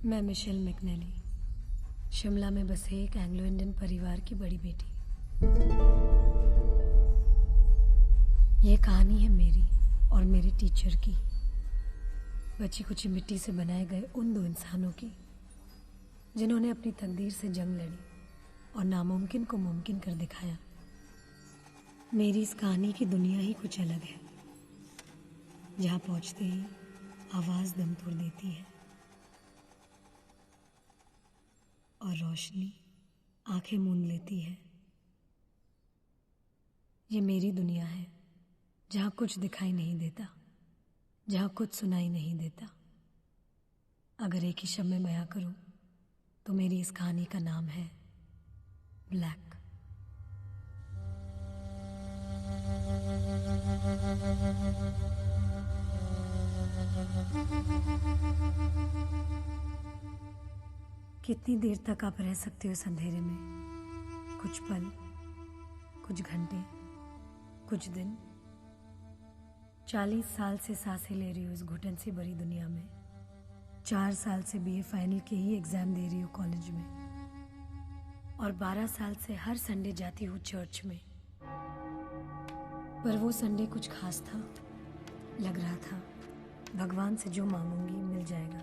मैं Michel McNally, Shimla में बसे एक एंग्लो इंडियन परिवार की बड़ी बेटी। ये कहानी है मेरी और मेरे टीचर की, बची कुची मिट्टी से बनाए गए उन दो इंसानों की जिन्होंने अपनी तकदीर से जंग लड़ी और नामुमकिन को मुमकिन कर दिखाया। मेरी इस कहानी की दुनिया ही कुछ अलग है, जहाँ पहुँचते ही आवाज़ दम तोड़ देती है और रोशनी आंखें मूंद लेती है। ये मेरी दुनिया है, जहाँ कुछ दिखाई नहीं देता, जहाँ कुछ सुनाई नहीं देता। अगर एक ही शब्द में बयां करूं तो मेरी इस कहानी का नाम है ब्लैक। कितनी देर तक आप रह सकते हो इस अंधेरे में? कुछ पल, कुछ घंटे, कुछ दिन। 40 साल से सांसें ले रही हूँ इस घुटन सी बड़ी दुनिया में। 4 साल से बीए फाइनल के ही एग्जाम दे रही हूँ कॉलेज में, और 12 साल से हर संडे जाती हूँ चर्च में। पर वो संडे कुछ खास था, लग रहा था भगवान से जो मांगूंगी मिल जाएगा।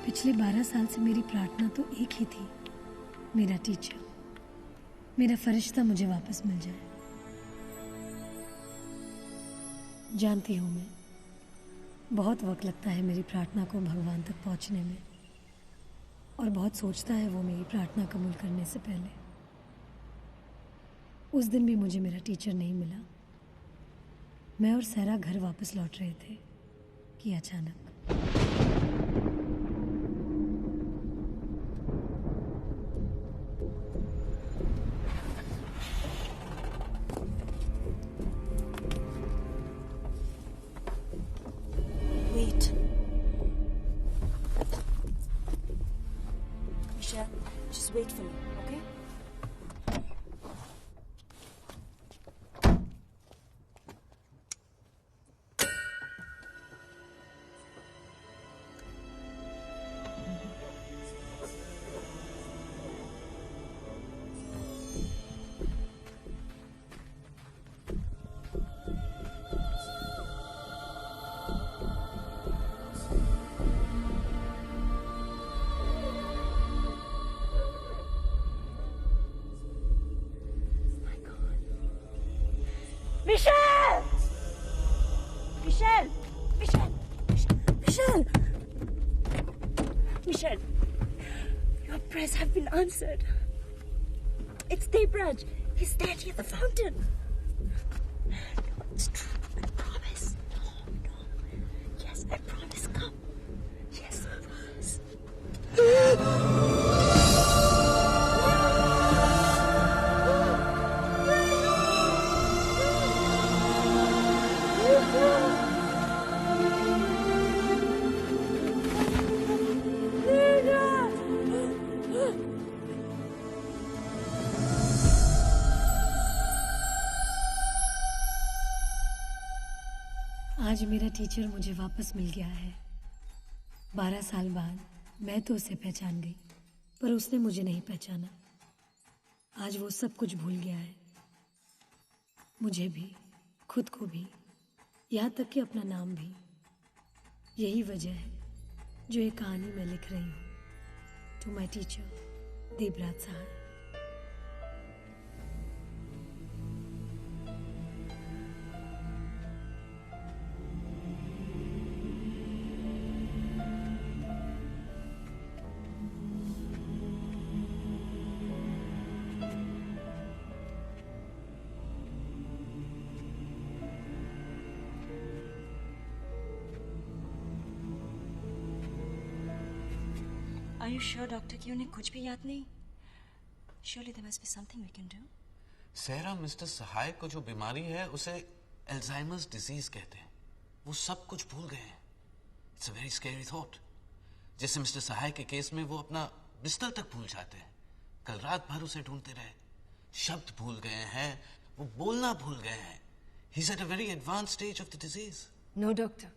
पिछले 12 साल से मेरी प्रार्थना तो एक ही थी, मेरा टीचर, मेरा फरिश्ता मुझे वापस मिल जाए। जानती हूँ मैं, बहुत वक्त लगता है मेरी प्रार्थना को भगवान तक पहुँचने में, और बहुत सोचता है वो मेरी प्रार्थना कबूल करने से पहले। उस दिन भी मुझे मेरा टीचर नहीं मिला। मैं और सहरा घर वापस लौट रहे थे कि अचानक Just wait for me, okay? Michelle! Michelle! Michelle! Michelle! Michelle! Your prayers have been answered. It's Debraj. He's standing at the fountain. No, it's true. I promise. No. Yes, I promise. Come. Yes, I promise. आज मेरा teacher मुझे वापस मिल गया है। 12 साल बाद मैं तो उसे पहचान गई, पर उसने मुझे नहीं पहचाना। आज वो सब कुछ भूल गया है, मुझे भी, खुद को भी, यहाँ तक कि अपना नाम भी। यही वजह है जो ये कहानी मैं लिख रही हूँ। टू माय टीचर देबराज साहब। Are you sure, doctor, कि उन्हें कुछ भी याद नहीं? Surely there must be something we can do. सहरा, मिस्टर सहाय को जो बीमारी है उसे अल्जाइमर्स डिजीज कहते हैं। वो सब कुछ भूल गए हैं। It's a very scary thought. जैसे मिस्टर सहाय के केस में वो अपना बिस्तर तक भूल जाते हैं। कल रात भर उसे ढूंढते रहे, शब्द भूल गए हैं, वो बोलना भूल गए हैं। He is at a very advance stage of the disease. No doctor,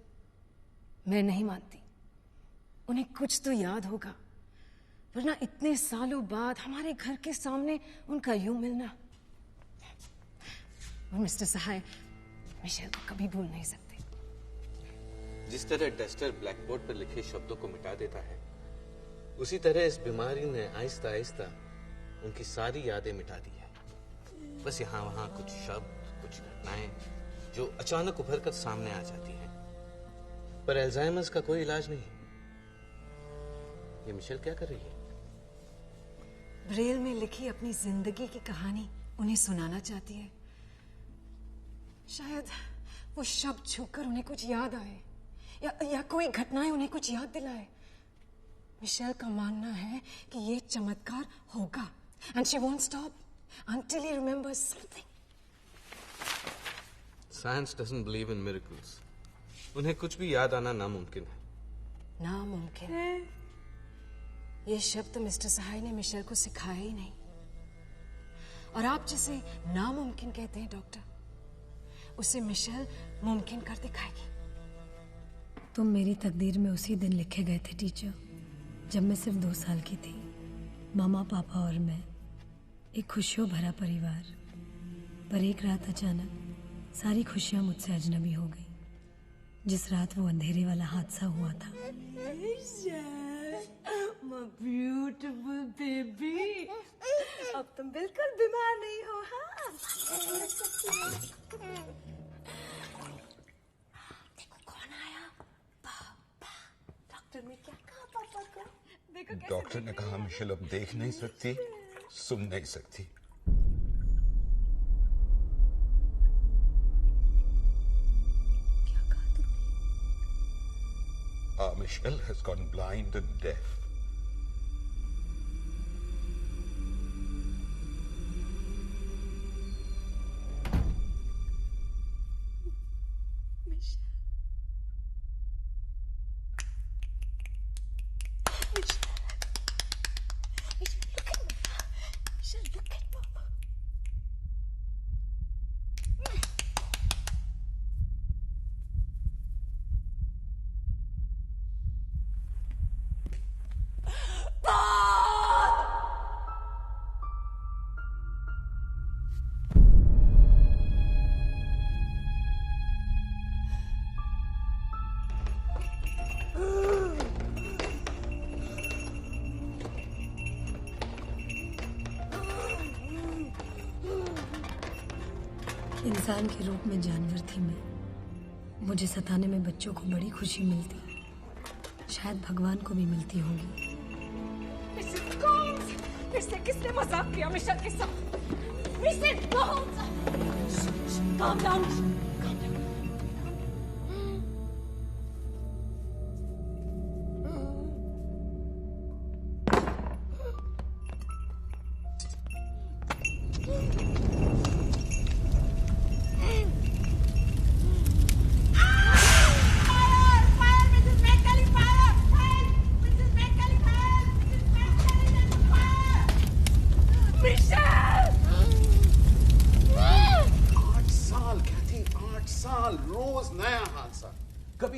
मैं नहीं मानती। उन्हें कुछ तो याद होगा, वरना इतने सालों बाद हमारे घर के सामने उनका यूं मिलना। और मिस्टर सहाय मिशेल को कभी भूल नहीं सकते। जिस तरह डस्टर ब्लैकबोर्ड पर लिखे शब्दों को मिटा देता है, उसी तरह इस बीमारी ने आहिस्ता आहिस्ता उनकी सारी यादें मिटा दी है। बस यहाँ वहाँ कुछ शब्द, कुछ घटनाएं जो अचानक उभर कर सामने आ जाती हैं। पर अल्जाइमर्स का कोई इलाज नहीं। ये मिशेल क्या कर रही है? ब्रेल में लिखी अपनी जिंदगी की कहानी उन्हें सुनाना चाहती है। शायद वो शब्द छूकर उन्हें कुछ याद आए, या कोई घटनाएं उन्हें कुछ याद दिलाए। मिशेल का मानना है कि ये चमत्कार होगा, and she won't stop until he remembers something. Science doesn't believe in miracles. उन्हें कुछ भी याद आना नामुमकिन है। नामुमकिन? ये शब्द मिस्टर सहाय ने मिशेल को सिखाया ही नहीं। और आप जिसे नामुमकिन कहते हैं डॉक्टर, उसे मिशेल मुमकिन कर दिखाएगी। तुम मेरी तकदीर में उसी दिन लिखे गए थे टीचर, जब मैं सिर्फ 2 साल की थी। मामा, पापा और मैं, एक खुशियों भरा परिवार। पर एक रात अचानक सारी खुशियां मुझसे अजनबी हो गई। जिस रात वो अंधेरे वाला हादसा हुआ था। My beautiful baby. अब तुम बिल्कुल बीमार नहीं हो, हाँ? देखो कौन आया? पापा। डॉक्टर ने क्या कहा पापा को? देखो कैसे डॉक्टर ने कहा मिशेल अब देख नहीं सकती, सुन नहीं सकती। क्या कहा तुमने? Michelle has gone blind and deaf. इंसान के रूप में जानवर थी मैं। मुझे सताने में बच्चों को बड़ी खुशी मिलती, शायद भगवान को भी मिलती होगी। फिर से किसने मजाक किया मिशेल के साथ? Michelle, calm down.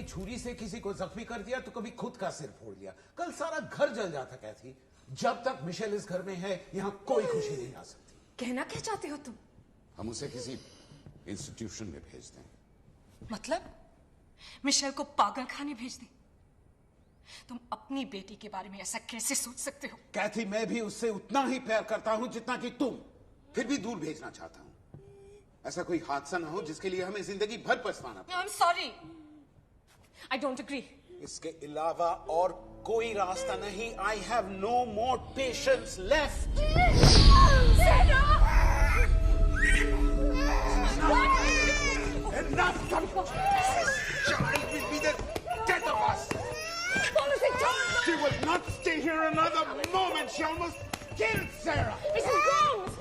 छुरी से किसी को जख्मी कर दिया तो कभी खुद का सिर फोड़ लिया। कल सारा घर जल जाता कैथी। जब तक मिशेल इस घर में है, यहाँ कोई खुशी नहीं आ सकती। कहना क्या चाहते हो तुम? हम उसे किसी इंस्टीट्यूशन में भेज दें। मतलब मिशेल को पागल खाने भेज दें? तुम अपनी बेटी के बारे में ऐसा कैसे सोच सकते हो? कैथी, मैं भी उससे उतना ही प्यार करता हूँ जितना कि तुम। फिर भी दूर भेजना चाहता हूँ। ऐसा कोई हादसा ना हो जिसके लिए हमें जिंदगी भर पछताना पड़े। I'm sorry. I don't agree. इसके अलावा और कोई रास्ता नहीं। I have no more patience left. Enough! This child will be the death of us. She will not stay here another She almost killed Sarah. Mrs. Gomes!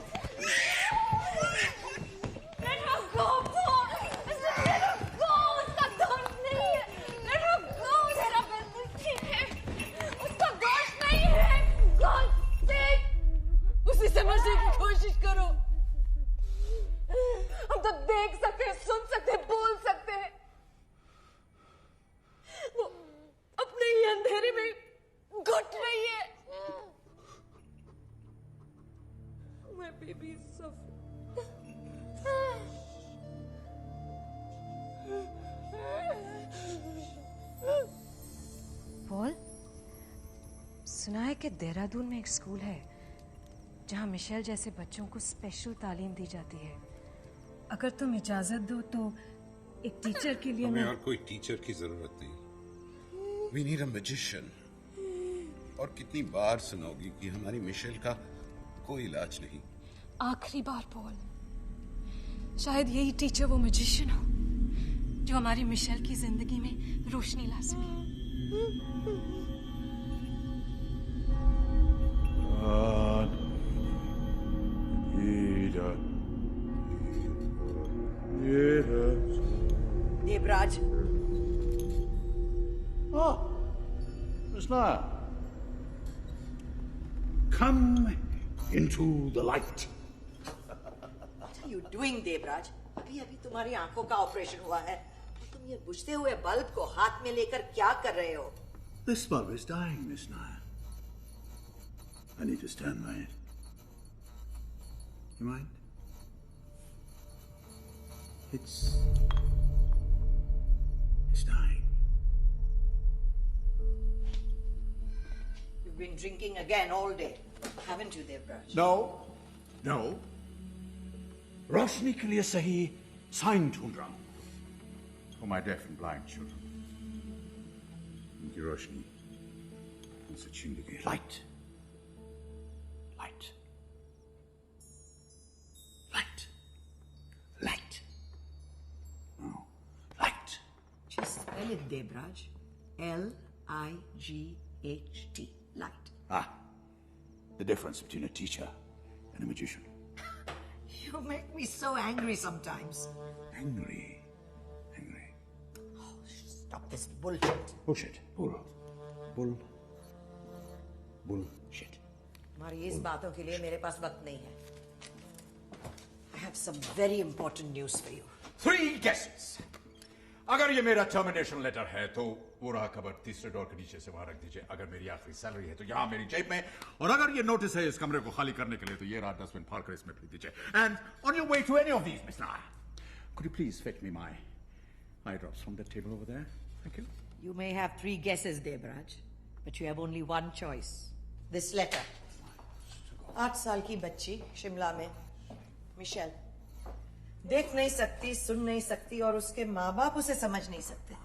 Let her go, Paul! Mrs. Let her go! उसका दोष नहीं है! Let her go! Sarah बिल्कुल ठीक है! उसका दोष नहीं है! God sake! उसे समझने की कोशिश करो। हम तो देख सकते हैं, सुन सकते हैं, बोल सकते हैं। वो अपने ही अंधेरे में घुट रही है। My baby is suffering. Paul, सुना है कि देहरादून में एक स्कूल है जहां मिशेल जैसे बच्चों को स्पेशल तालीम दी जाती है। अगर तुम इजाजत दो तो एक टीचर के लिए हमें और कोई टीचर की जरूरत नहीं। We need a magician. और कितनी बार सुनोगी कि हमारी मिशेल का कोई इलाज नहीं। आखिरी बार पॉल, शायद यही टीचर वो मैजिशियन हो जो हमारी मिशेल की जिंदगी में रोशनी ला सके। Devraj, Oh, Miss Nair. Come into the light. what are you doing, Devraj? अभी अभी तुम्हारी आंखों का ऑपरेशन हुआ है और तुम ये बुझते हुए बल्ब को हाथ में लेकर क्या कर रहे हो? This bulb is dying, Miss Nair. I need to stand by it. You mind? It's dying. You've been drinking again all day, haven't you, Devraj? No. रोशनी के लिए सही साइन ढूंढ रहा हूं for my deaf and blind children. उनकी रोशनी उनसे छीन ली गई। Light. No, light. Just spell it, Devraj. L-I-G-H-T. Light. The difference between a teacher and a magician. You make me so angry sometimes. Angry. Stop this bullshit. Bullshit. Bullshit. तुम्हारी इस बातों के लिए मेरे पास वक्त नहीं है. I have some very important news for you. 3 guesses. अगर ये मेरा टर्मिनेशन लेटर है तो वो रहा कबर तीसरे डोर के नीचे से वहां रख दीजिए। अगर मेरी आखिरी सैलरी है तो यहाँ मेरी जेब में, और अगर ये नोटिस है इस कमरे को खाली करने के लिए तो ये रात डस्टबिन फाड़ कर इसमें फेंक दीजिए। And on your way to any of these, miss Nair, could you please fetch me my eye drops from that table over there? Thank you. You may have 3 guesses, Devraj, but you have only one choice. This letter. 8 साल की बच्ची शिमला में, Michel, देख नहीं सकती, सुन नहीं सकती और उसके माँ बाप उसे समझ नहीं सकते।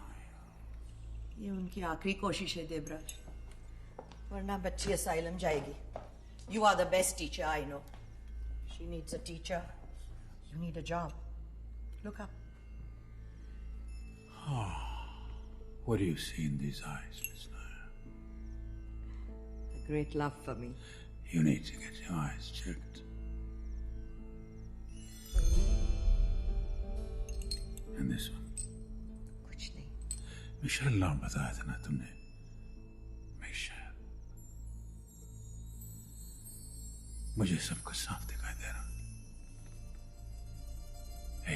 ये उनकी आखिरी कोशिश है, देवराज, वरना बच्ची असाइलम जाएगी। You are the best teacher I know. She needs a teacher. You need a job. Look up. What do you see in these eyes, Miss Nair? A great love for me. You need to get your eyes checked. And this one. कुछ नहीं। Michel नाम बताया था ना तुमने? Michel. मुझे सब कुछ साफ दिखाई दे रहा।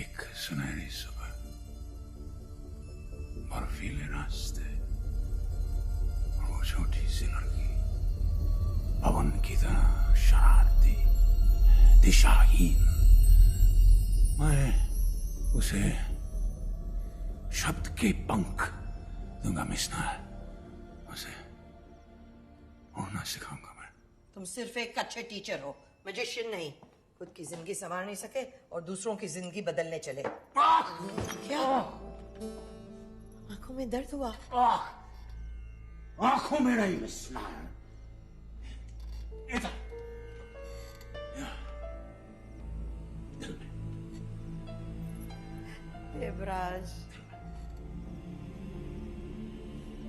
एक सुनहरी सुबह, बर्फीले रास्ते, और वो छोटी सी लड़की पवन की तरह शरारती, दिशाहीन। मैं उसे शब्द के पंख दूंगा, मिस नायर। उसे उड़ना सिखाऊंगा मैं। तुम सिर्फ एक अच्छे टीचर हो, मैजिशियन नहीं। खुद की जिंदगी संवार नहीं सके और दूसरों की जिंदगी बदलने चले। क्या? आंखों में दर्द हुआ? आंखों में नहीं, मिस नायर। इधर, दिल में। देवराज,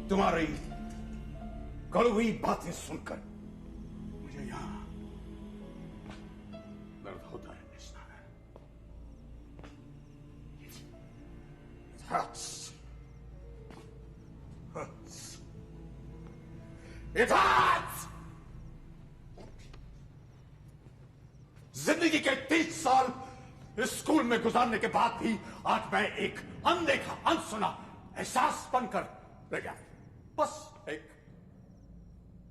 तुम्हारी कड़वी बातें सुनकर मुझे hurts. Hurts. It hurts! जिंदगी के 30 साल इस स्कूल में गुजारने के बाद भी आज मैं एक अनदेखा, अनसुना एहसास बनकर रह गया। बस एक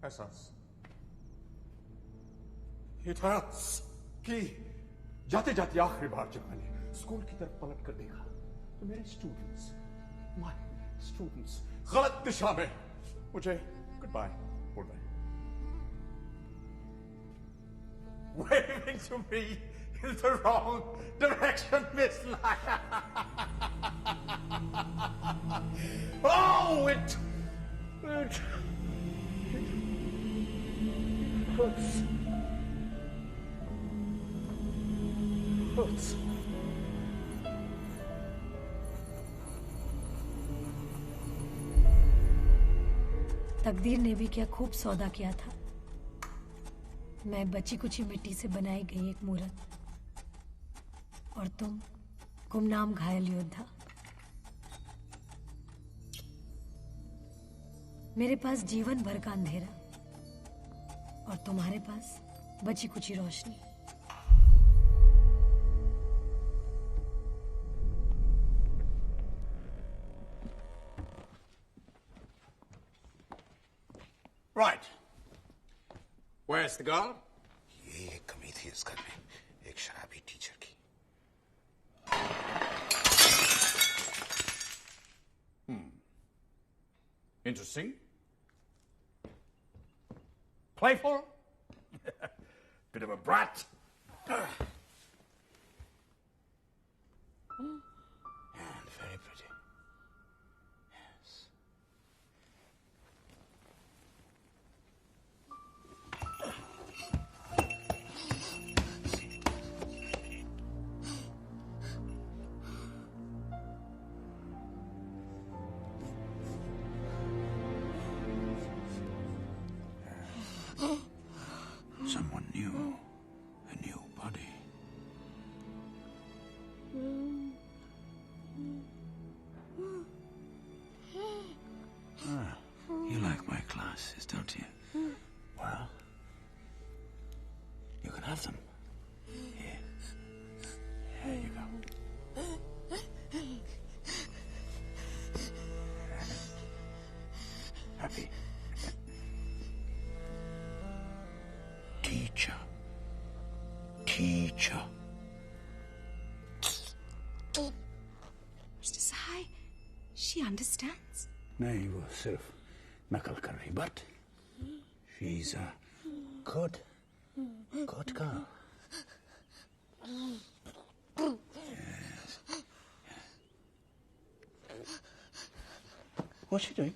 एहसास। It hurts कि जाते जाते आखिरी बार जब मैंने स्कूल की तरफ पलट कर देखा तो मेरे स्टूडेंट्स, माय स्टूडेंट्स गलत दिशा में मुझे गुड बाय बोल रहे हैं। Waving to me in the wrong direction, Miss Laya. Oh, it hurts. Hurts. तकदीर ने भी क्या खूब सौदा किया था। मैं बची कुची मिट्टी से बनाई गई एक मूरत और तुम गुमनाम घायल योद्धा। मेरे पास जीवन भर का अंधेरा और तुम्हारे पास बची कुची रोशनी। Right. Where's the girl? ये एक कमी थी इस घर में, एक शराबी टीचर की। Interesting. Playful. Bit of a brat. And very pretty. Yes. Someone new. A new body. You like my glasses, don't you? Well, you can have them. Here. Here you go. Happy? Teacher. Teacher. Mr. Sahai, she understands. नहीं वो सिर्फ नकल कर रही but she is a good girl what's she doing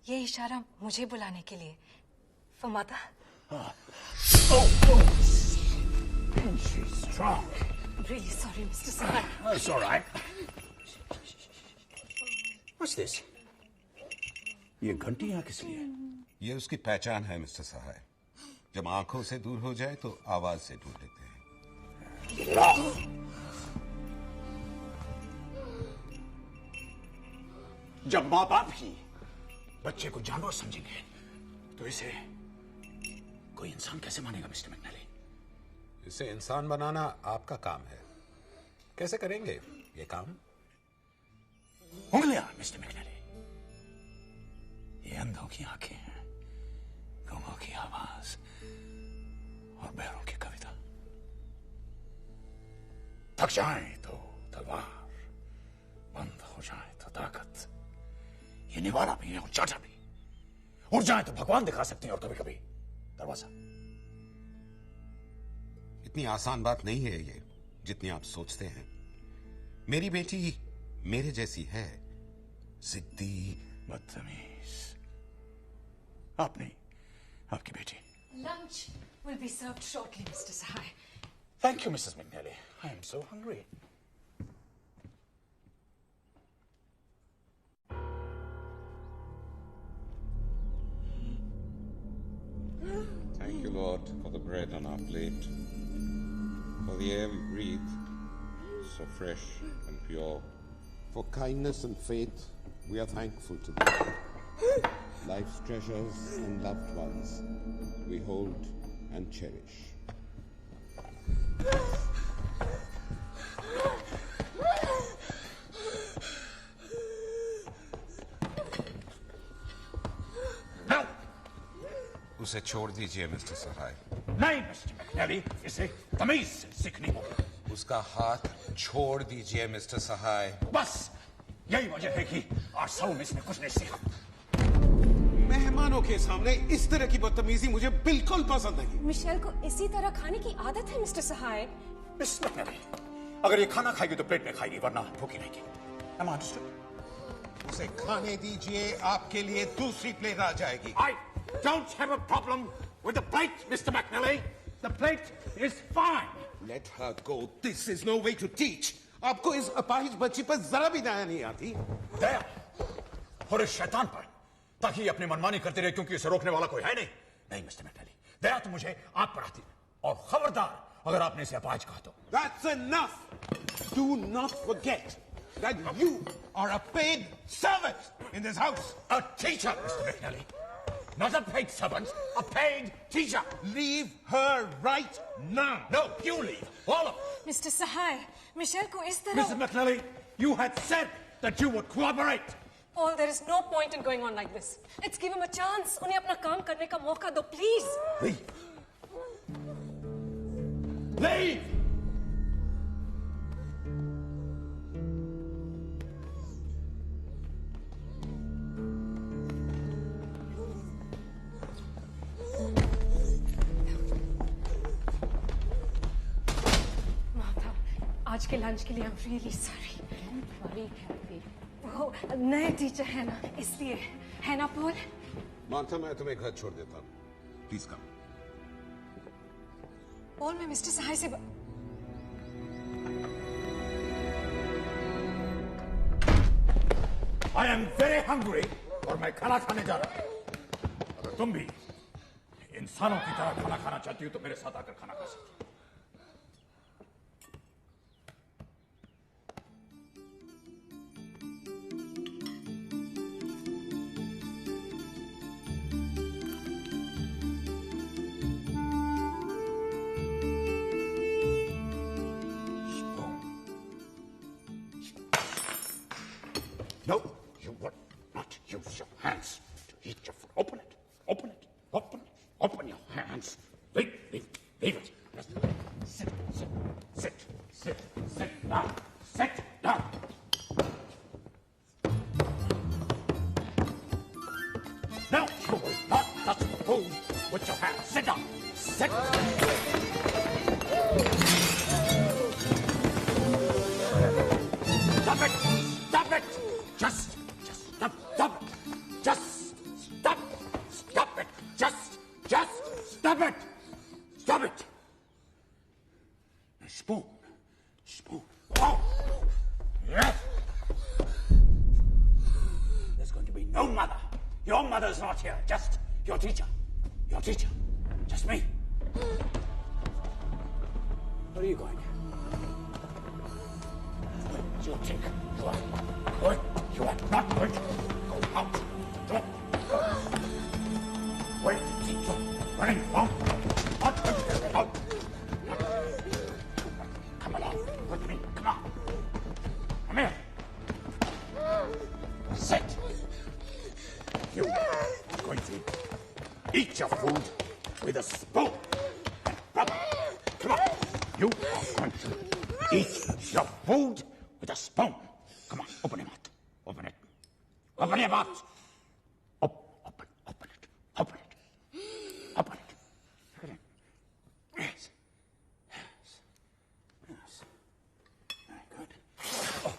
ये इशारा मुझे बुलाने के लिए for mother. She's strong. Really sorry, Mr. Sahai. That's all right. What's this? ये घंटी यहाँ किस लिए? ये उसकी पहचान है मिस्टर सहाय। जब आंखों से दूर हो जाए तो आवाज से ढूंढ लेते हैं। जब माँ बाप ही बच्चे को जानवर समझेंगे तो इसे कोई इंसान कैसे मानेगा मिस्टर मैकनली? इसे इंसान बनाना आपका काम है। कैसे करेंगे ये काम? उंगलियां मिस्टर मैकनली। ये अंधों की आंखें हैं, गूंगों की आवाज और बहरों की कविता। थक जाए तो तलवार, बंद हो जाए तो ताकत। ये निवाला भी है और चाचा भी। उड़ जाए तो भगवान दिखा सकते हैं और कभी कभी दरवाजा। इतनी आसान बात नहीं है ये जितनी आप सोचते हैं। मेरी बेटी मेरे जैसी है, जिद्दी, बदतमीज। आप नहीं, आपकी बेटी। Lunch will be served shortly, Mr. Sahai. Thank you, Mrs. McNally. I am so hungry. Thank you, Lord, for the bread on our plate, for the air we breathe, so fresh and pure, For kindness and faith, we are thankful to them. Life's treasures and loved ones we hold and cherish. उसे छोड़ दीजिए mister सहाय। नहीं mister McNally, इसे तमीज से सीखनी होगी। उसका हाथ छोड़ दीजिए मिस्टर सहाय। बस यही वजह है कि 8 सालों में इसने कुछ नहीं सीखा। मेहमानों के सामने इस तरह की बदतमीजी मुझे बिल्कुल पसंद नहीं। मिशेल को इसी तरह खाने की आदत है मिस्टर सहाय। मिस मैकनेली, अगर ये खाना खाएगी तो प्लेट में खाएगी, वरना भूखी रहेगी। Am I understood? उसे खाने दीजिए, आपके लिए दूसरी प्लेट आ जाएगी। I don't have a problem with the plate, Mr. McNally. The plate is fine. Let her go. This is no way to teach. आपको इस अपाहिज बच्ची पर जरा भी दया नहीं आती। दया और इस शैतान पर, ताकि ये अपनी मनमानी करती रहे, क्योंकि इसे रोकने वाला कोई है नहीं। नहीं मिस्टर मैकनेली, दया तो मुझे आप पर आती है, और खबरदार अगर आपने इसे अपाहिज कहा तो। That's enough. Do not forget that you are a paid servant in this house. A teacher, Mr. McNally. Not a paid servant, a paid teacher. Leave her right now. No, you leave. All of it. Mister Sahay, Michelle को इस तरह। Mrs. McNally, you had said that you would cooperate. Paul, there is no point in going on like this. Let's give him a chance. उन्हें अपना काम करने का मौका दो, please. Leave. Leave! माता, आज के लंच के लिए I'm really sorry. Don't worry, Kathy. वो नए टीचर है ना, इसलिए है ना पॉल? मार्था, मैं तुम्हें घर छोड़ देता हूँ। Please come. पॉल, मैं मिस्टर सहाय से I am very hungry और मैं खाना खाने जा रहा हूँ। अगर तुम भी इंसानों की तरह खाना खाना चाहती हो तो मेरे साथ आकर खाना खा सकती हो। No, you will not use your hands to eat your food. Open it. Open it. Open it. Open your hands. Leave it. Just sit down. Sit down. No, you will not touch the food with your hands. Sit down. Sit. Stop it. Stop it. Just stop it. Just stop it. Just stop it. Stop it. A spoon. Oh. Yes. There's going to be no mother. Your mother's not here. Just your teacher. Just me. Where are you going? You think you are not going to go out. Wait, teacher. Running along. Not going to get out. Come along with me. Come on. Come here. Sit. You are going to eat your food with a spoon. Come on. You are going to eat your food with a spoon. Come on, open your mouth. Open it. Open your mouth. Open it. Open it. Look at it. Yes. Very good. Oh.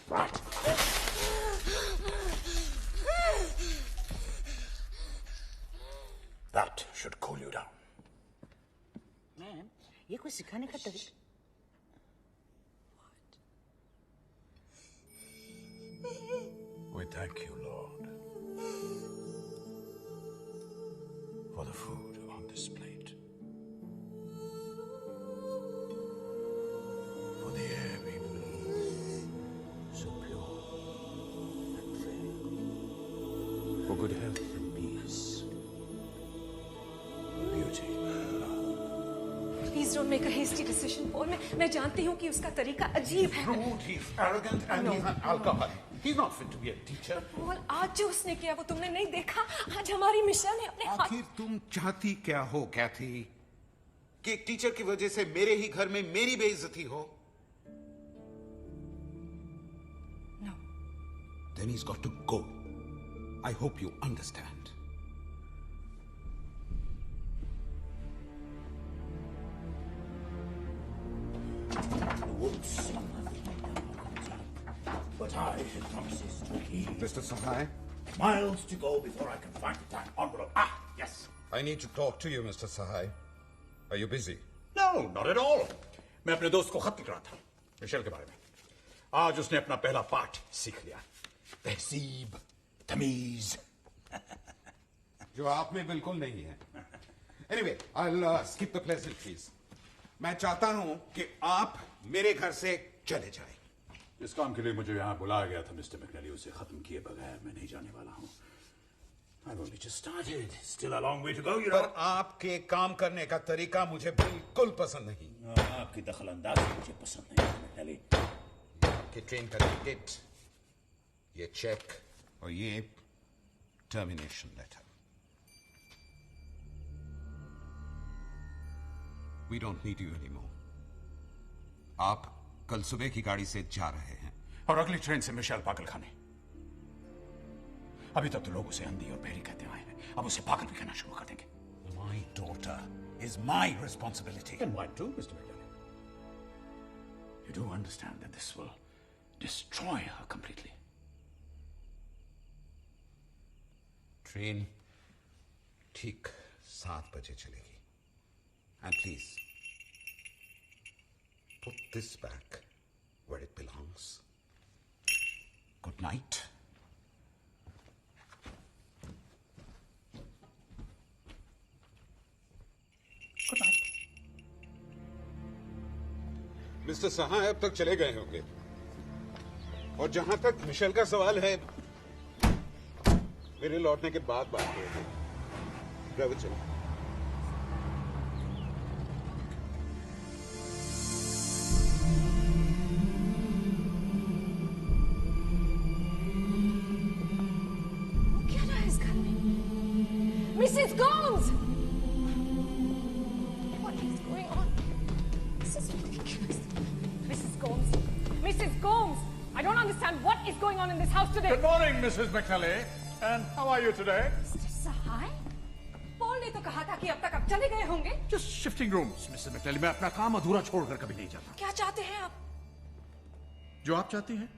Right. That should cool you down. Ma'am, ये कुछ सिखाने का तरीका। We thank you, Lord, for the food on this plate. for good health and peace. Beauty. Please don't make a hasty decision, Paul. मैं जानती हूँ कि उसका तरीका अजीब है. Rude, he's arrogant, and he's an alcoholic. He's not fit to be a teacher. Paul, आज जो उसने किया वो तुमने नहीं देखा. आज हमारी मिशेल ने अपने हाथ. आखिर तुम चाहती क्या हो, कैथी? कि एक टीचर की वजह से मेरे ही घर में मेरी बेइज्जती हो? No. Then he's got to go. I hope you understand. Whoops. But I should promises to keep. Mr. Sahai? Miles to go before I can find the time envelope. Ah, yes. I need to talk to you, Mr. Sahai. Are you busy? No, not at all. मैं अपने दोस्त को खत लिख रहा था Michel के बारे में. आज उसने अपना पहला पाठ सीख लिया. तहसीब, तमीज. जो आप में बिल्कुल नहीं है. Anyway, I'll skip the pleasantries. मैं चाहता हूं कि आप मेरे घर से चले जाएं. इस काम के लिए मुझे यहाँ बुलाया गया था मिस्टर मैकनेली. उसे खत्म किए बगैर मैं नहीं जाने वाला हूँ. I've only just started. Still a long way to go, you know. पर आपके काम करने का तरीका मुझे बिल्कुल पसंद नहीं. आपकी दखलंदाजी मुझे पसंद नहीं मैकनेली. आपके ट्रेन का टिकट, ये चेक और ये termination letter. We don't need you anymore. आप कल सुबह की गाड़ी से जा रहे हैं. और अगली ट्रेन से मिशेल पागल खाने. अभी तक तो लोग उसे अंधी और बहरी कहते आए हैं. अब उसे पागल भी कहना शुरू कर देंगे. My daughter is my responsibility. And why too, Mr. McNally? You do understand that this will destroy her completely. Train ठीक 7 बजे चलेगी. And please, put this back where it belongs. Good night. Good night. Mr Sahay अब तक चले गए होंगे. और जहां तक मिशेल का सवाल है, मेरे लौटने के बाद बात करेंगे. ड्राइवर चलिए. Mrs. Gomes! What is going on? This is ridiculous. Mrs. Gomes! Mrs. Gomes! I don't understand what is going on in this house today. Good morning, Mrs. McNally. And how are you today? Mr. Sahai? Paul ने तो कहा था कि अब तक आप चले गए होंगे. Just shifting rooms, Mrs. McNally. मैं अपना काम अधूरा छोड़कर कभी नहीं जाता. क्या चाहते हैं आप? जो आप चाहती हैं.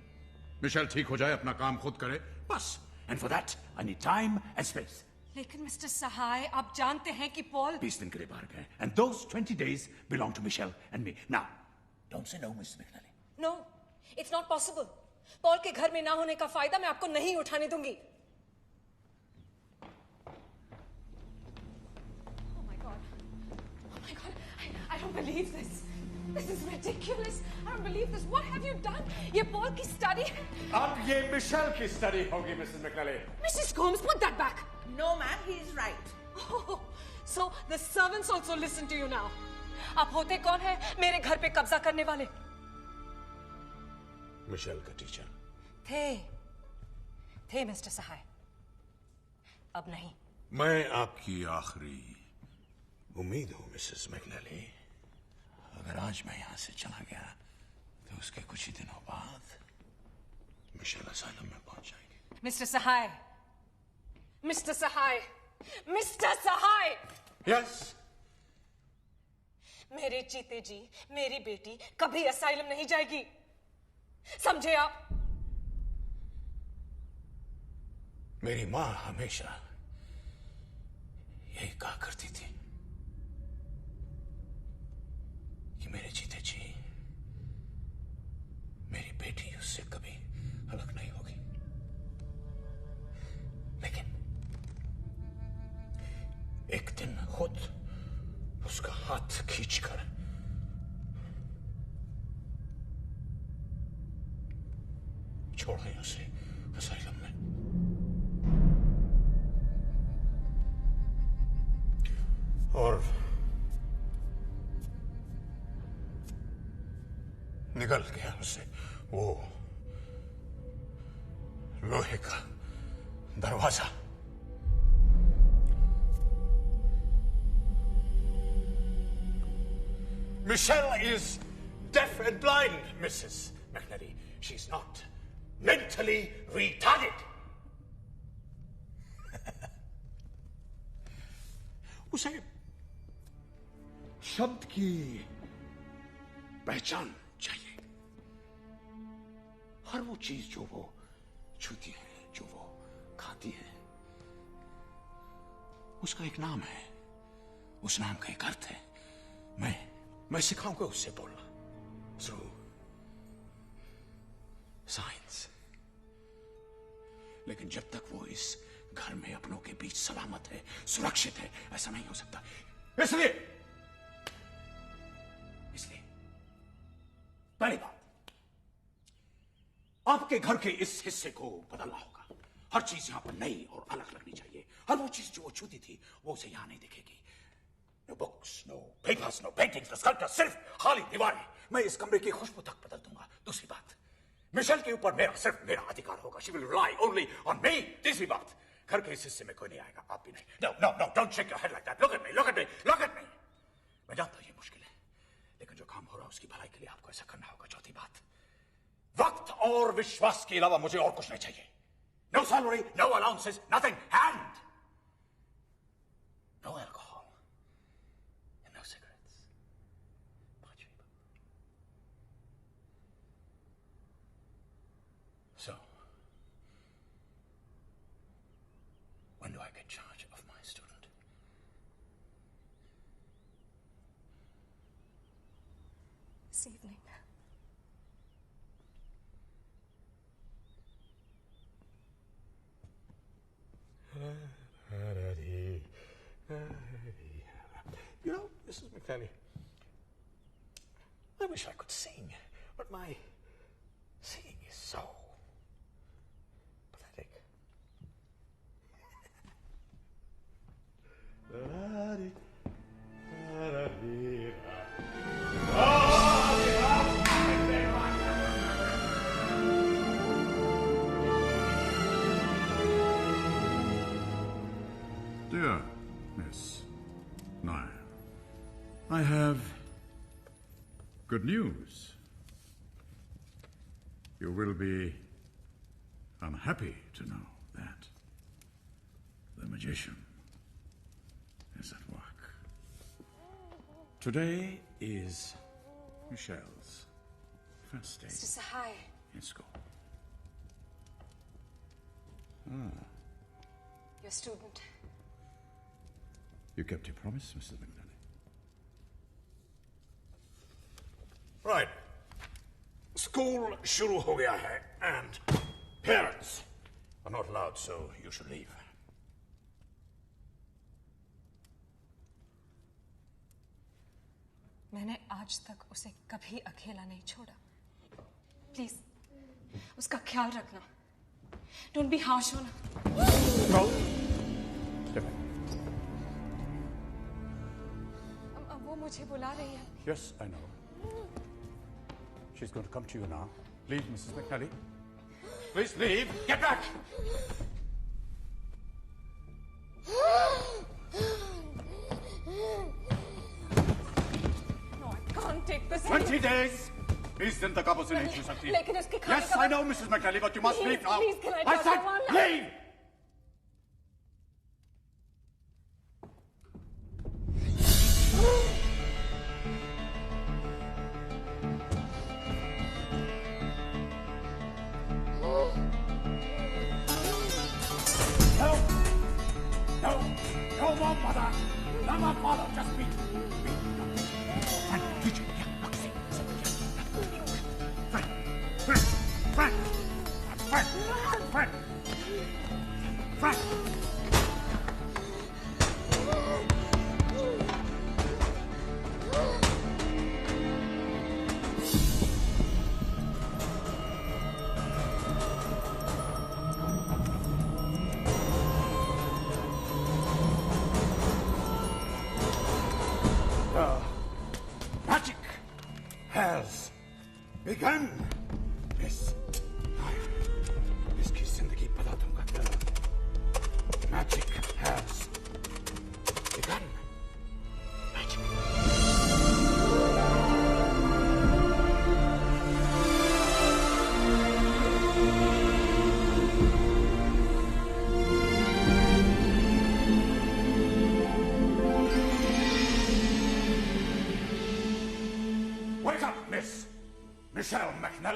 मिशेल ठीक हो जाए, अपना काम खुद करे, बस. And for that, I need time and space. लेकिन मिस्टर सहाय, आप जानते हैं कि पॉल 20 दिन के लिए बाहर गए. And those 20 days belong to Michelle and me. Now, don't say no, Mrs. McNally. No, it's not possible. Paul के घर में ना होने का फायदा मैं आपको नहीं उठाने दूंगी. Oh my God. I don't believe this. This is ridiculous. I don't believe this. What have you done? ये पॉल की स्टडी है. अब ये मिशेल की स्टडी होगी, Mrs. McNally. Mrs. Gomes, put that back. No, ma'am, he's right. Oh, so the servants also listen to you now. आप होते कौन है मेरे घर पे कब्जा करने वाले? मिशेल का टीचर. थे मिस्टर सहाय. अब नहीं. मैं आपकी आखिरी उम्मीद हूं, मिसेस मैकनेली. अगर आज मैं यहां से चला गया तो उसके कुछ ही दिनों बाद मिशेल असाइलम में पहुंच जाएगी. मिस्टर सहाय. मिस्टर सहाय. मिस्टर सहाय. यस. मेरे जीते जी मेरी बेटी कभी असाइलम नहीं जाएगी. समझे आप? मेरी मां हमेशा यही कहा करती थी कि मेरे जीते जी मेरी बेटी उससे कभी अलग नहीं होगी. लेकिन एक दिन खुद उसका हाथ खींचकर छोड़ गए उसे असाइलम में. और निकल गया उसे वो लोहे का दरवाजा। Michelle is deaf and blind, Mrs. McNally. She's not mentally retarded. उसे शब्द की पहचान चाहिए। हर वो चीज जो वो छूती है, जो वो खाती है, उसका एक नाम है, उस नाम का एक अर्थ है। मैं सिखाऊंगा उससे बोलना थ्रू साइंस। लेकिन जब तक वो इस घर में अपनों के बीच सलामत है, सुरक्षित है, ऐसा नहीं हो सकता। इसलिए पहली बात, आपके घर के इस हिस्से को बदलना होगा। हर चीज यहां पर नई और अलग लगनी चाहिए। हर वो चीज जो वो छूती थी वो उसे यहां नहीं दिखेगी। No books, no papers, no paintings, no sculpture, सिर्फ खाली दीवारें। मैं इस कमरे की खुशबू तक बदल दूंगा। दूसरी बात, मिशेल के ऊपर सिर्फ मेरा अधिकार होगा। She will rely only on me. तीसरी बात, घर के इस हिस्से में कोई नहीं आएगा, आप भी नहीं। No no no, don't shake your head like that. Look at me, look at me, look at me. मैं जानता हूं ये मुश्किल है, लेकिन जो काम हो रहा है उसकी भलाई के लिए आपको ऐसा करना होगा। चौथी बात, वक्त और विश्वास के अलावा मुझे और कुछ नहीं चाहिए। No salary, no allowances, nothing, hand, no alcohol, no cigarettes. So, when do I get charge of my student? This evening. You know, Mrs. McNally, I wish I could sing, but my singing is so pathetic. Dear Miss Nair, I have good news. You will be unhappy to know that the magician is at work. Today is Michelle's first day Mr. Sahai. in school. Your student. You kept your promise, Mrs. McNally. Right. School shuru ho gaya hai, and parents are not allowed, so you should leave. मैंने आज तक उसे कभी अकेला नहीं छोड़ा। Please उसका ख्याल रखना। Don't be harsh on her. No. Step back. वो मुझे बुला रही है। Yes, I know. She's going to come to you now. Leave, Mrs. McNally. Please leave. Get back! No, I can't take this. 20 days! 20 दिन तक आप उसे नहीं छू सकती। लेकिन उसके खाने Yes, का I know, Mrs. McNally, but you must leave now. Please, can I I talk said to one? leave! No! No! No more mother! No more father! Just me! Me. Frank, teacher. Yeah, look, see. Frank. Frank. Frank. Frank. Frank. Frank.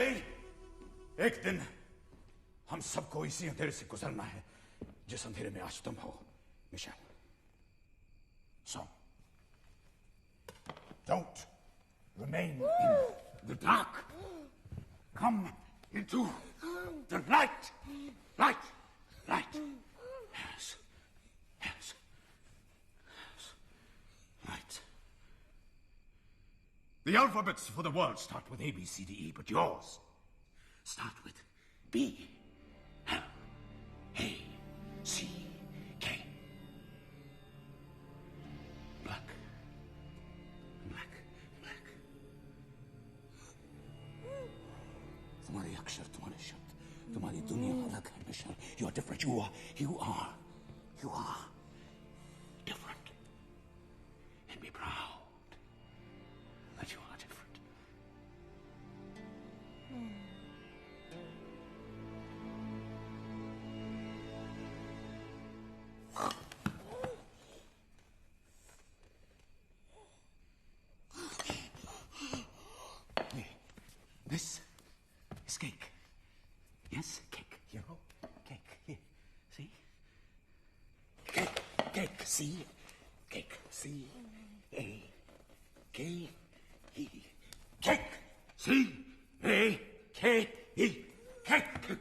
McNally, एक दिन हम सबको इसी अंधेरे से गुजरना है जिस अंधेरे में आज तुम हो, Michel. So, don't remain in the dark. Come into the light. Light. Light. Yes. Yes. Yes. Light. The alphabets for the world start with A, B, C, D, E, but yours start with B, L, A, C, K. Black. Black. Black. तुम्हारे अक्षर, तुम्हारे शब्द, तुम्हारी दुनिया अलग है, Michel. You are different. You are different. And be proud that you are different. This is cake. Yes, cake. You know, cake. Here, see? Cake, cake. See, cake. C A K E. Cake. C A K E. Cake.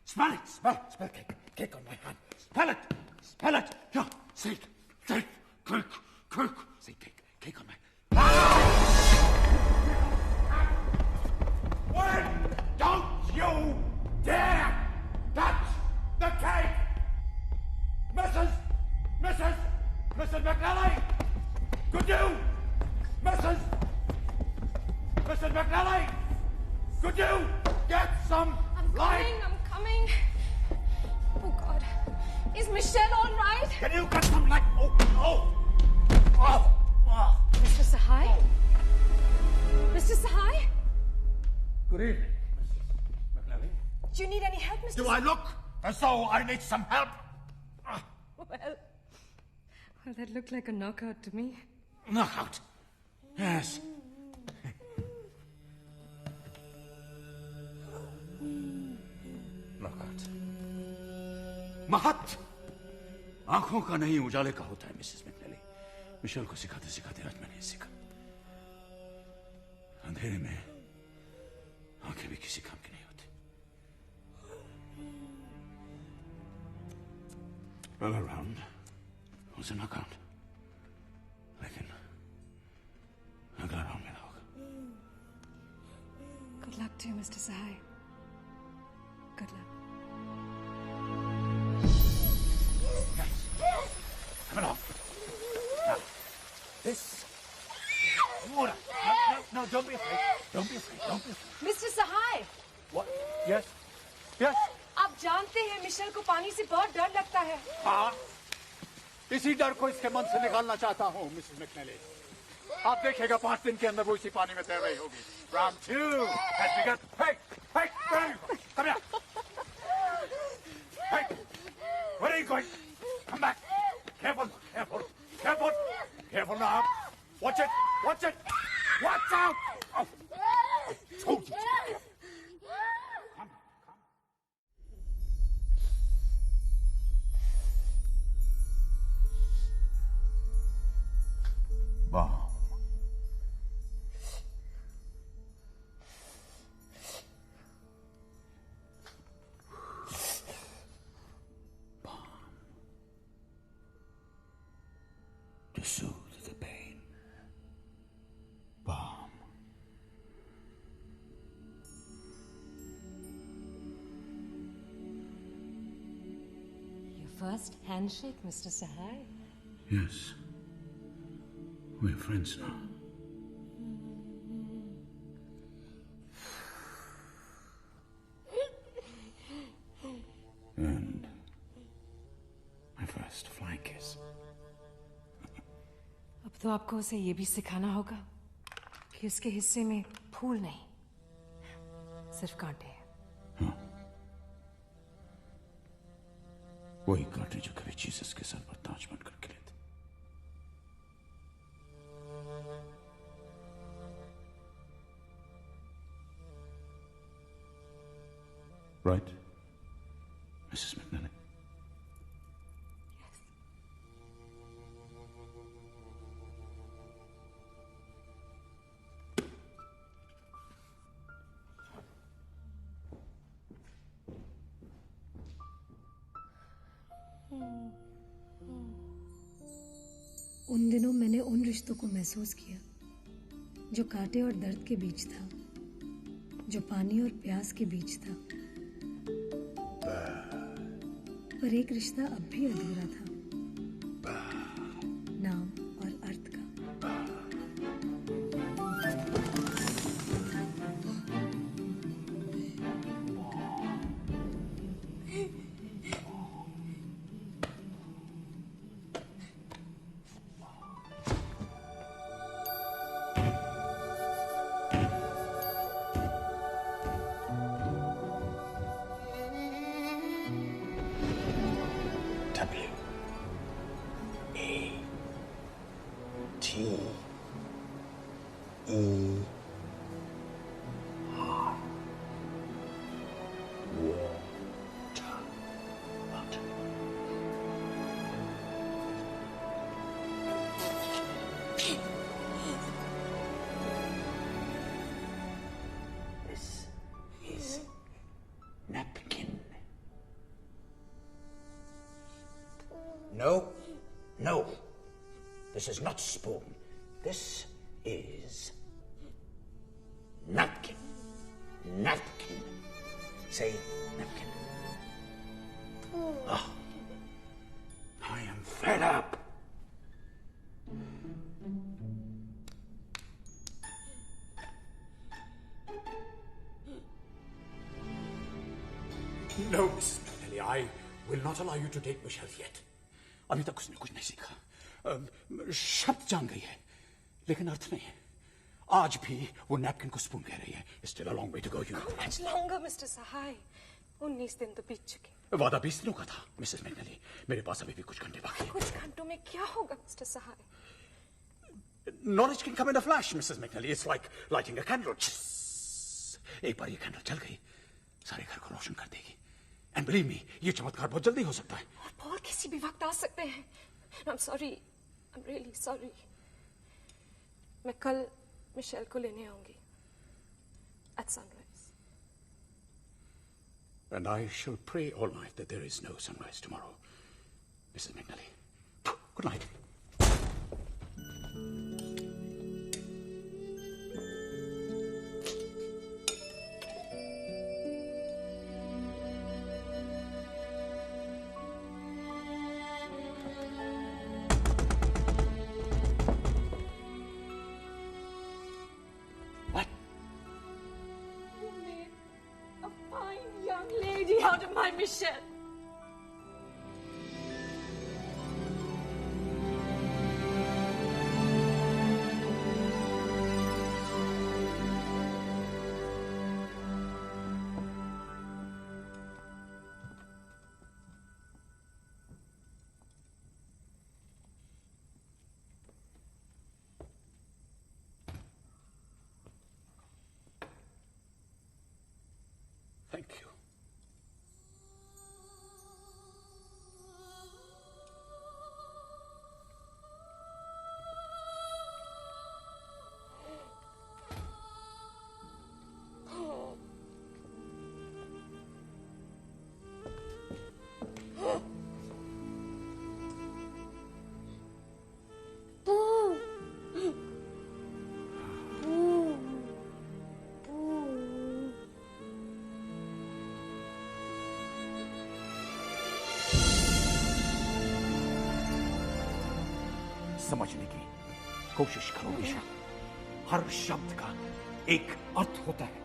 Smell it. Smell cake. Cake on my hand. Smell it. Yeah. Say it. Cake. Say cake. Cake on my. Don't you dare touch the cake! Mrs. McNally! Could you? Mrs. McNally! Could you get some light? I'm coming. Oh God. Is Michelle all right? Can you get some light? Oh! Mr. Sahai? Mr. Sahai? Good evening, Mrs. McNally. Do you need any help, Mr. Do I look as though I need some help? Well, that looked like a knockout to me. Knockout? Yes. Knockout. महत आंखों का नहीं उजाले का होता है, Mrs McNally. Michel को सिखाते सिखाते आज मैंने सीखा। अंधेरे में आंखें भी किसी काम की नहीं होती। All around was a knockout, लेकिन अगला राउंड मेरा होगा। Good luck to you, Mr. Sahai. Good luck. Come along. Now, this. Water. No, don't be afraid. Don't be afraid. Mr. Sahai, What? Yes? Yes? आप जानते हैं Michel को पानी से बहुत डर लगता है। हाँ, इसी डर को इसके मन से निकालना चाहता हूँ, मिसेस मैकनेली। आप देखिएगा 5 दिन के अंदर वो इसी पानी में तैर रही होगी। Round 2 has begun. Hey, come here. Hey, where are you going? Come back. Careful now. Watch it. Watch out. Oh, I told you to be careful. Come. Bomb. To soothe the pain. Balm. Your first handshake, Mr. Sahai. Yes. We're friends now. And my first flying kiss. अब तो आपको उसे ये भी सिखाना होगा कि उसके हिस्से में फूल नहीं, सिर्फ कांटे हैं। वही कांटे जो कभी जीसस के सर पर ताज बनकर खिले थे। Right, Mrs. McNally? Yes. उन दिनों मैंने उन रिश्तों को महसूस किया जो कांटे और दर्द के बीच था, जो पानी और प्यास के बीच था। पर एक रिश्ता अब भी अधूरा था, नाम और अर्थ का। No, no. This is not spoon. This is napkin. Napkin. Say napkin. Oh, I am fed up. No, Mrs. McNally, I will not allow you to date Michelle yet. अभी तक उसने कुछ नहीं सीखा। शब्द जान गई है, लेकिन अर्थ नहीं। आज भी वो नैपकिन को स्पून कह रही है। Still a long way to go, you know. How much longer, Mr. Sahai? 19 दिन तो बीत चुके। वादा 20 दिनों का था, मिसेस मैकनली। मेरे पास अभी भी कुछ घंटे बाकी हैं। कुछ घंटों में क्या होगा, Mr. Sahai? Knowledge can come in a flash, Mrs. McNally. It's like lighting a candle. एक बार ये कैंडल जल गई, सारे घर को रोशन कर देगी। And believe me, ये चमत्कार बहुत जल्दी हो सकता है। और पॉल किसी भी वक्त आ सकते हैं। I'm sorry, I'm really sorry. मैं कल मिशेल को लेने आऊंगी at sunrise. And I shall pray all night that there is no sunrise tomorrow, Mrs. McNally. Good night. Out of my Michelle. Thank you. समझने की कोशिश करो निशा। हर शब्द का एक अर्थ होता है।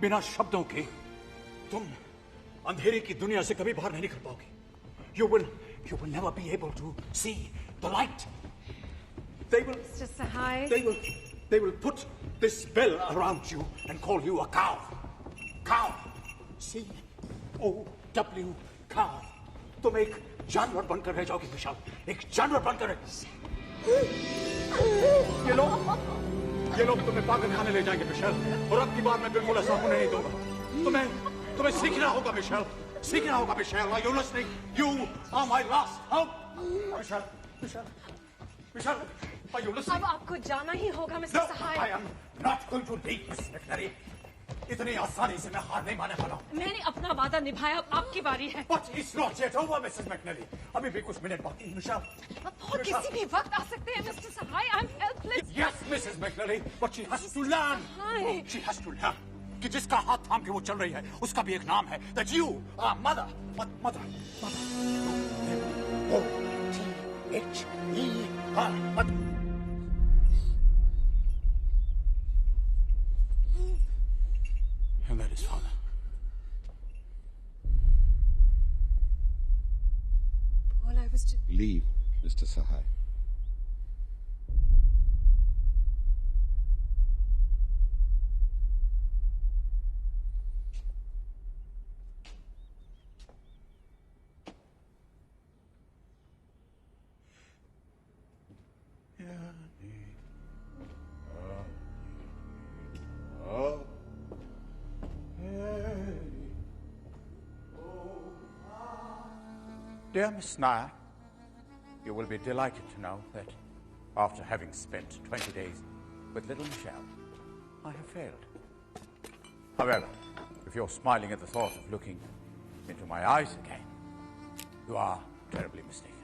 बिना शब्दों के तुम अंधेरे की दुनिया से कभी बाहर नहीं निकल पाओगे। You will never be able to see the light. They will put this spell around you and call you a cow. Cow. C-O-W. Cow. तुम एक जानवर बनकर रह जाओगे विशाल। एक जानवर बनकर ये लोग तुम्हें पागल खाने ले जाएंगे मिशेल, और अब की बार मैं बिल्कुल ऐसा होने नहीं दूंगा। तुम्हें सीखना होगा मिशेल, सीखना होगा Michelle. Are you listening? You are my last hope. Michelle, Michelle, Michelle, are you listening? अब आपको जाना ही होगा mister No, Sahay. I am not going to leave, Miss McNally. इतनी आसानी से मैं हार नहीं मानने वाला हूँ। मैंने अपना वादा निभाया, अब आपकी बारी है। But it's not yet over, Mrs. McNally. अभी भी कुछ मिनट बाकी हैं, मिशेल। वो किसी भी वक्त आ सकते हैं mister Sahay. I'm helpless. Yes, Mrs. McNally, but she has to learn. Sahay. She has to learn कि जिसका हाथ थाम के वो चल रही है, उसका भी एक नाम है। That you are mother, mother. O-T-H-E-R, mother. And that is father. All I was just... Leave, Mr. Sahai. Dear Miss Nair, you will be delighted to know that after having spent 20 days with little Michelle, I have failed. However, if you're smiling at the thought of looking into my eyes again, you are terribly mistaken.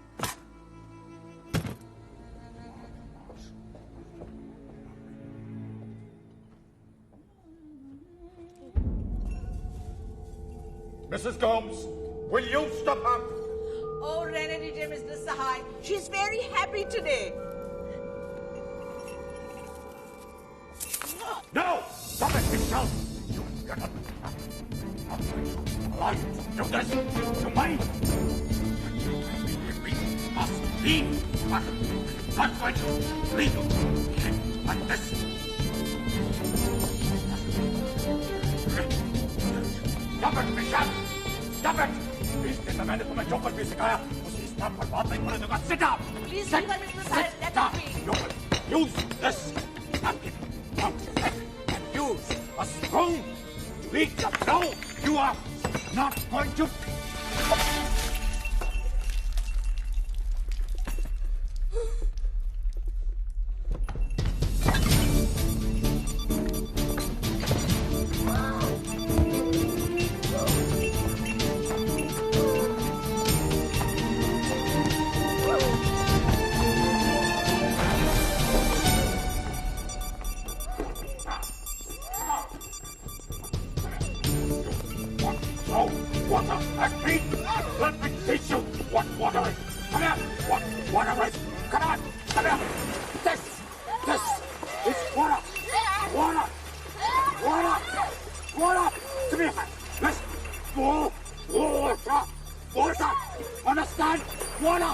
Mrs. Gomes, will you stop her? Oh, रहने दीजिए mister Sahay. She's very happy today. No! Stop it, Michelle! You get up. I'm going to allow you to do this to me. We must leave. I'm not going to leave you like this. Stop it, Michelle! Stop it! Please, दिन में मैंने तुम्हें जो कुछ भी सिखाया, उसे इस नाम पर बात नहीं करने दूंगा. Sit down! Please Sit leave her, Mr. Sahai. Let her be. You will use this napkin and use a spoon to eat the blow. You are not going to. Water at me! Let me teach you what water is! Come here! What water is! Come on! Come here! This is water! Water! Water! Water! Come here! Let's water! Water! Understand? Water!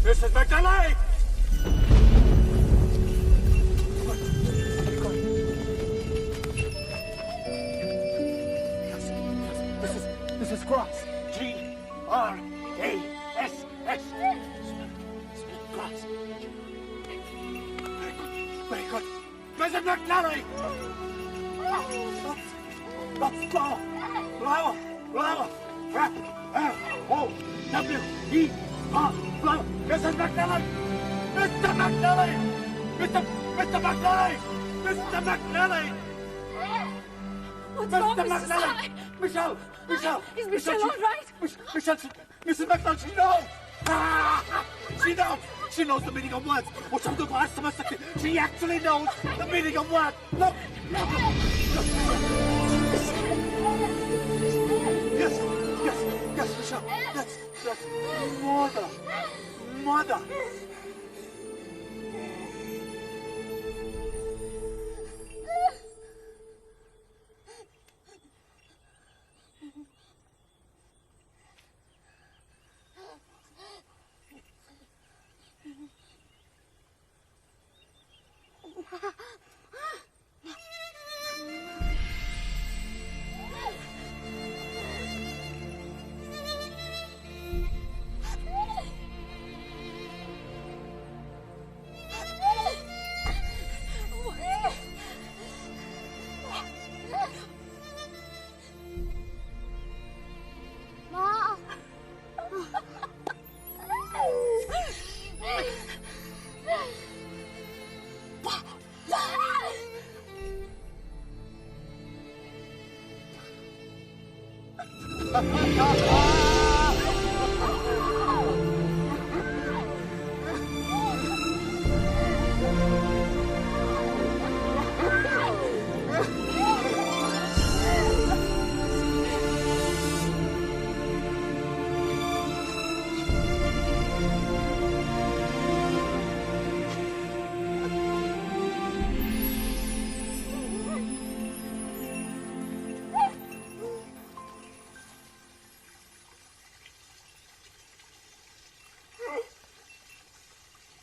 Mrs. McNally! This is Cross. G-R-A-S-S. Cross. Very good. Mrs. McNally! That's flower. Flower. Flower. F-L-O-W-E-R. Flower. Mrs. McNally! Mr. McNally! Mr. McNally! Mr. McNally! What's wrong, Mr. Mr. McNally! Sai? Michelle! Is Michelle all right? Michelle, Mrs. McNally, she knows! She knows! She knows the meaning of words! वो शब्दों को आज समझ सकती है! She actually knows the meaning of words! Look! Yes, Michelle! Yes! Mother!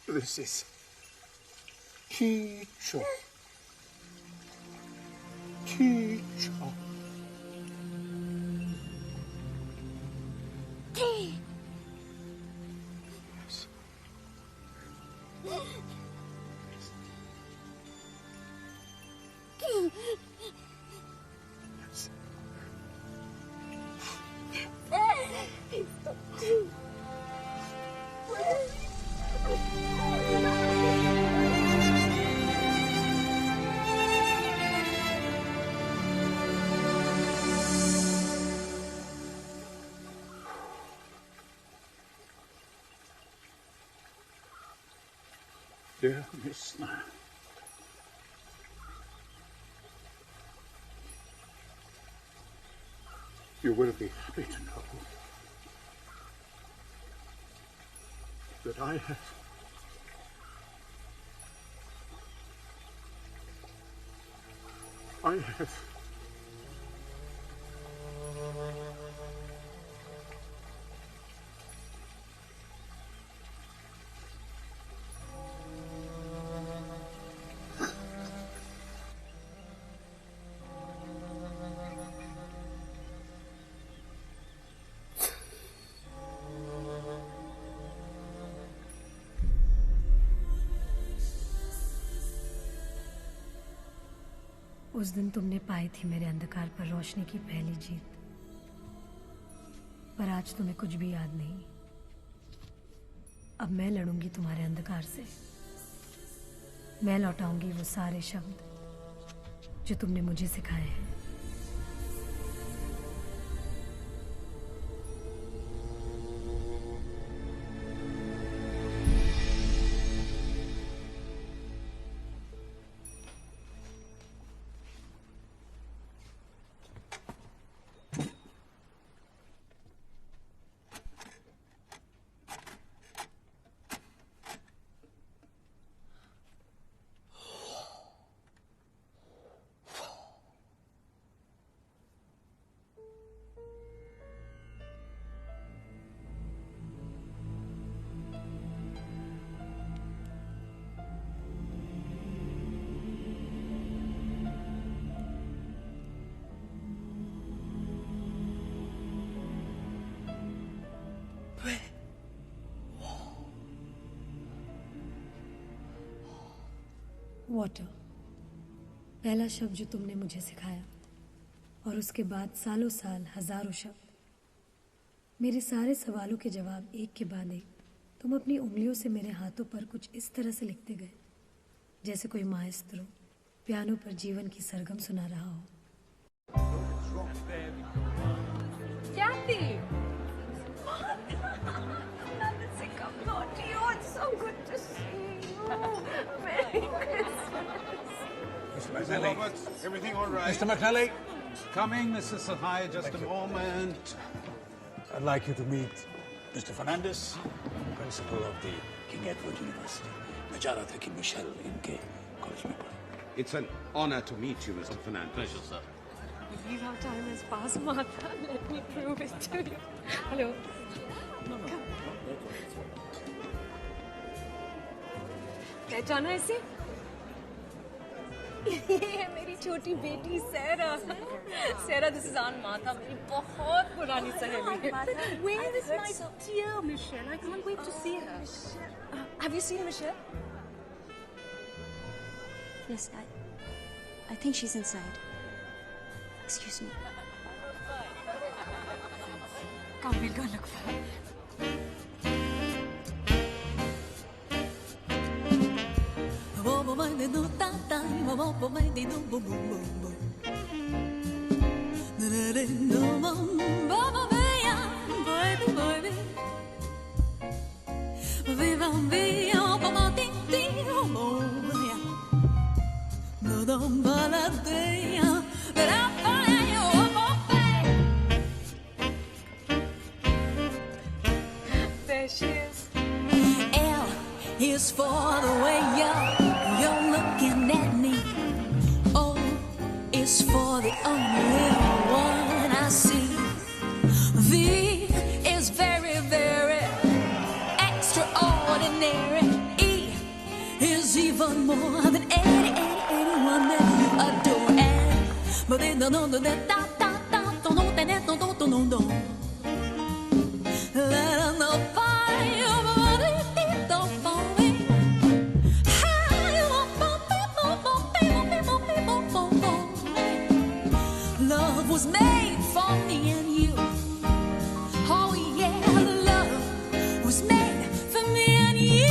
This is Chicho. Dear Miss Nan, you will be happy to know that I have उस दिन तुमने पाई थी मेरे अंधकार पर रोशनी की पहली जीत, पर आज तुम्हें कुछ भी याद नहीं। अब मैं लड़ूंगी तुम्हारे अंधकार से। मैं लौटाऊंगी वो सारे शब्द जो तुमने मुझे सिखाए हैं। वाटर, पहला शब्द जो तुमने मुझे सिखाया, और उसके बाद सालों साल हजारों शब्द। मेरे सारे सवालों के जवाब एक के बाद एक तुम अपनी उंगलियों से मेरे हाथों पर कुछ इस तरह से लिखते गए, जैसे कोई माएस्त्रो पियानो पर जीवन की सरगम सुना रहा हो। Kathy! Nancy, come on to you. It's so good to see you. Merry Christmas. Mr. McNally. Everything all right? Mr. McNally, coming, Mrs. Sahai, just a moment. I'd like you to meet Mr. Fernandez, principal of the King Edward University. मैं चाह रहा था कि Michel इनके college में पढ़े. It's an honor to meet you, Mr. Fernandez. Pleasure, sir. I believe our time has passed, Martha. Let me prove it to you. Hello. पहचाना इसे? ये है मेरी छोटी बेटी सैरा. Sarah, this is Aunt Martha. मेरी बहुत पुरानी सहेली है. Where is my dear Michelle? I can't wait to see her. Have you seen Michelle? Yes, I think she's inside. Excuse me. Come, we'll go look for her. There she is. L is for the way you're looking at me. O is for the only one I see. V is very, very extraordinary. E is even more than anyone that you adore. And but then no no no da da da da no no no no no. Love was made for me and you. Oh yeah, love was made for me and you.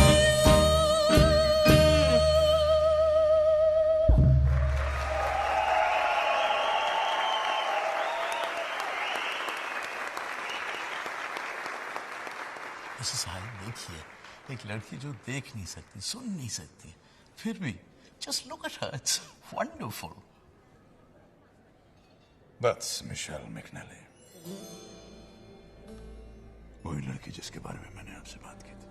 Mrs high, देखिए, एक लड़की जो देख नहीं सकती, सुन नहीं सकती, फिर भी just look at her, it's wonderful. That's Michelle McNally. वही लड़की जिसके बारे में मैंने आपसे बात की थी.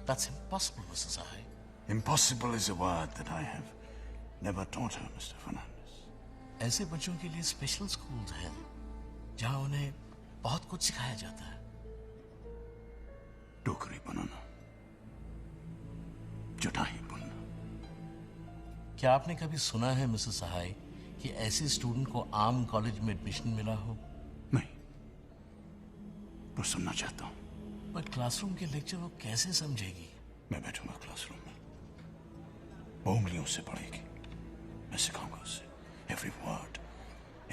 That's impossible, Mrs. High. Impossible is a word that I have never taught her, Mr. Fernandez. ऐसे बच्चों के लिए स्पेशल स्कूल्स हैं, जहां उन्हें बहुत कुछ सिखाया जाता है. टोकरी बनाना, चटाई बुनना. क्या आपने कभी सुना है, मिसेस सहाय, कि ऐसे स्टूडेंट को आम कॉलेज में एडमिशन मिला हो? नहीं, पर सुनना चाहता हूं. पर क्लासरूम के लेक्चर वो कैसे समझेगी? मैं बैठूंगा क्लासरूम में, वो उंगलियों से पढ़ेगी, मैं सिखाऊंगा उसे every word,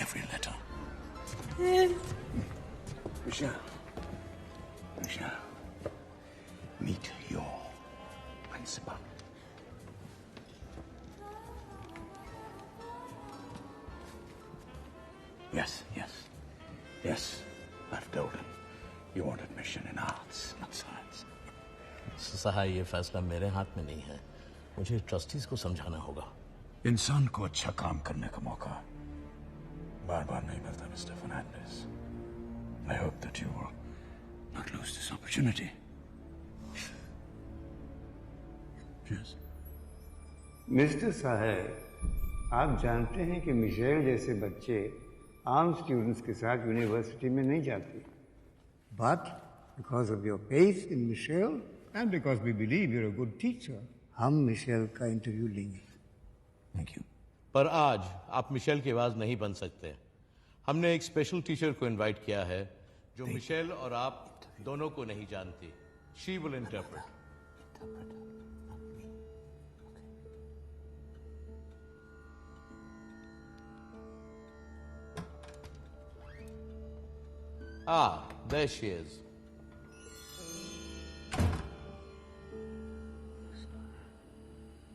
every letter. Michelle, meet your principal. Yes, I've told him you want admission in arts, not science. सहाय, ये फैसला मेरे हाथ में नहीं है, मुझे ट्रस्टीज को समझाना होगा. इंसान को अच्छा काम करने का मौका बार बार नहीं मिलता, mister Fernandes. I hope that you will not lose this opportunity. Yes. Mister साहब, आप जानते हैं कि मिशेल जैसे बच्चे आम स्टूडेंट्स के साथ यूनिवर्सिटी में नहीं जाते. But because of your faith in Michelle and because we believe you're a good teacher, हम मिशेल का इंटरव्यू लेंगे. Thank you. पर आज आप मिशेल की आवाज नहीं बन सकते. हमने एक स्पेशल टीचर को इनवाइट किया है जो मिशेल और आप दोनों को नहीं जानती. She will interpret. Ah, there she is.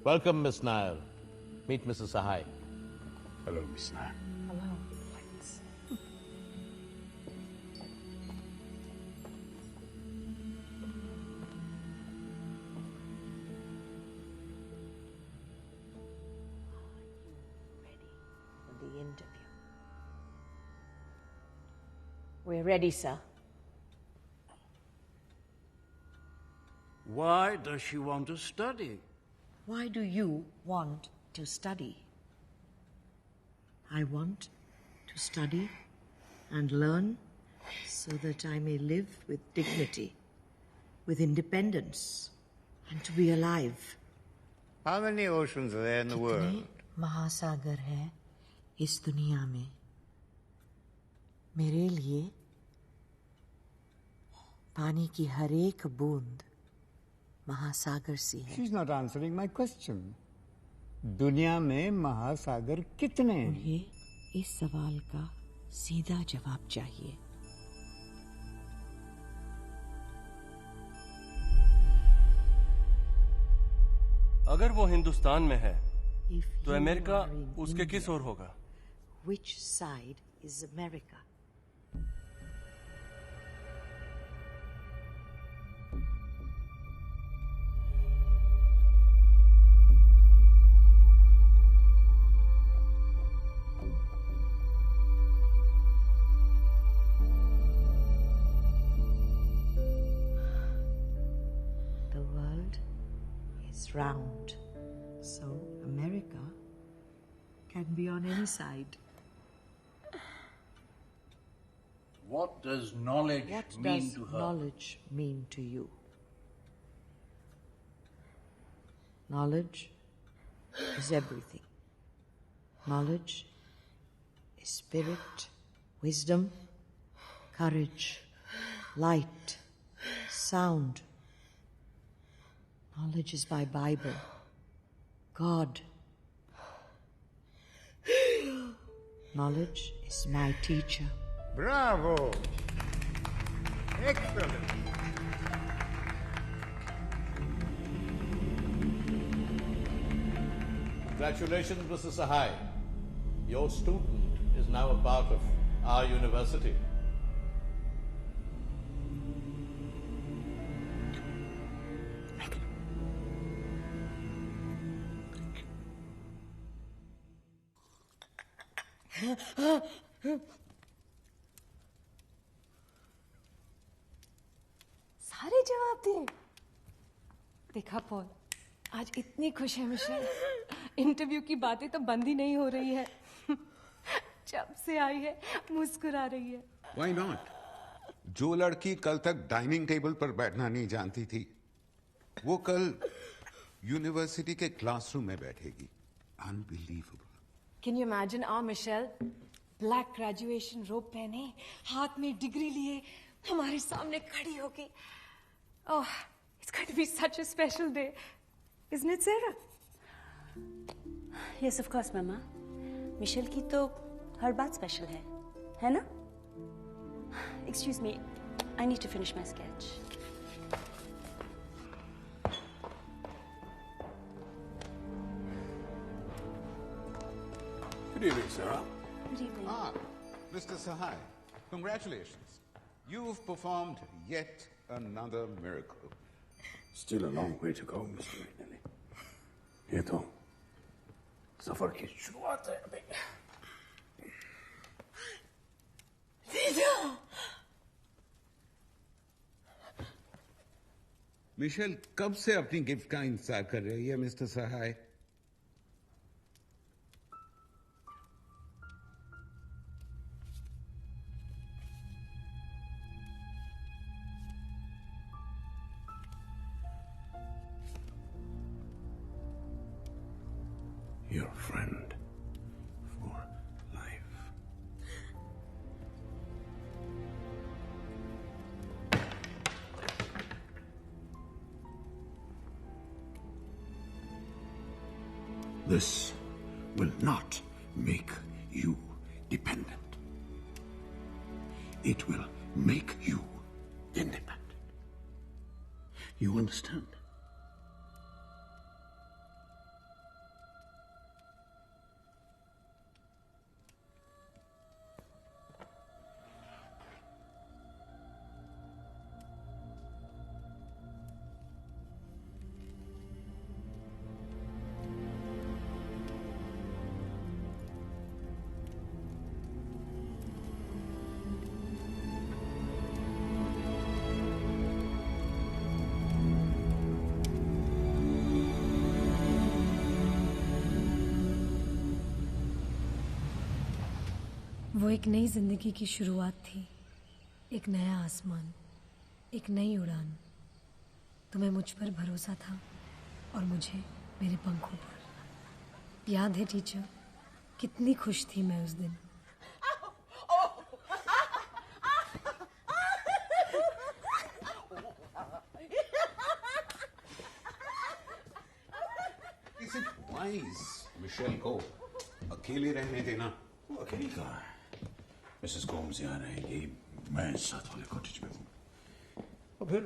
Welcome, Miss Nair. Meet Mrs. Sahai. Hello, Miss Nair. Hello. For the interview. We're ready, sir. Why does she want to study? Why do you want to study? I want to study and learn so that I may live with dignity, with independence, and to be alive. How many oceans are there in the world? महासागर है इस दुनिया में मेरे लिए पानी की हर एक बूंद महासागर सी है। She's not answering my question. दुनिया में महासागर कितने हैं? उन्हें इस सवाल का सीधा जवाब चाहिए। अगर वो हिंदुस्तान में है तो अमेरिका उसके किस ओर होगा? Which side is America? The world is round, so America can be on any side. What does knowledge What mean does to her? knowledge mean to you? Knowledge is everything. Knowledge is spirit, wisdom, courage, light, sound. Knowledge is my Bible, God. Knowledge is my teacher. Bravo! Excellent! Congratulations, Mrs. Sahai. Your student is now a part of our university. सारे जवाब दिए। देखा Paul, आज इतनी खुश है Michel. Interview की बातें तो बंद ही नहीं हो रही है। जब से आई है मुस्कुरा रही है। Why not? जो लड़की कल तक डाइनिंग टेबल पर बैठना नहीं जानती थी, वो कल यूनिवर्सिटी के क्लासरूम में बैठेगी। Unbelievable. Can you imagine our Michelle? Black graduation रोब पहने, हाथ में डिग्री लिए, हमारे सामने खड़ी होगी। Oh, it's going to be such a special day, isn't it, Sarah? Yes, of course, Mama. Michelle की तो हर बात स्पेशल है ना? Excuse me, I need to finish my sketch. Good evening, Sarah. Good evening. Ah, Mr. Sahai, congratulations. You've performed yet another miracle. Still a long way to go, Mr. McNally. ये तो सफर की शुरुआत है अभी। Michel कब से अपनी gift का इंतजार कर रही है, mister Sahay? Your friend for life. This will not make you dependent. It will make you independent. You understand? वो एक नई जिंदगी की शुरुआत थी, एक नया आसमान, एक नई उड़ान। तुम्हें मुझ पर भरोसा था और मुझे मेरे पंखों पर। याद है टीचर, कितनी खुश थी मैं उस दिन। Is it wise मिशेल को अकेले रहने देना? वो अकेली कहाँ है? मिसेस गोम्स यहाँ रहेंगी, मैं साथ वाले कॉटेज में हूँ। और फिर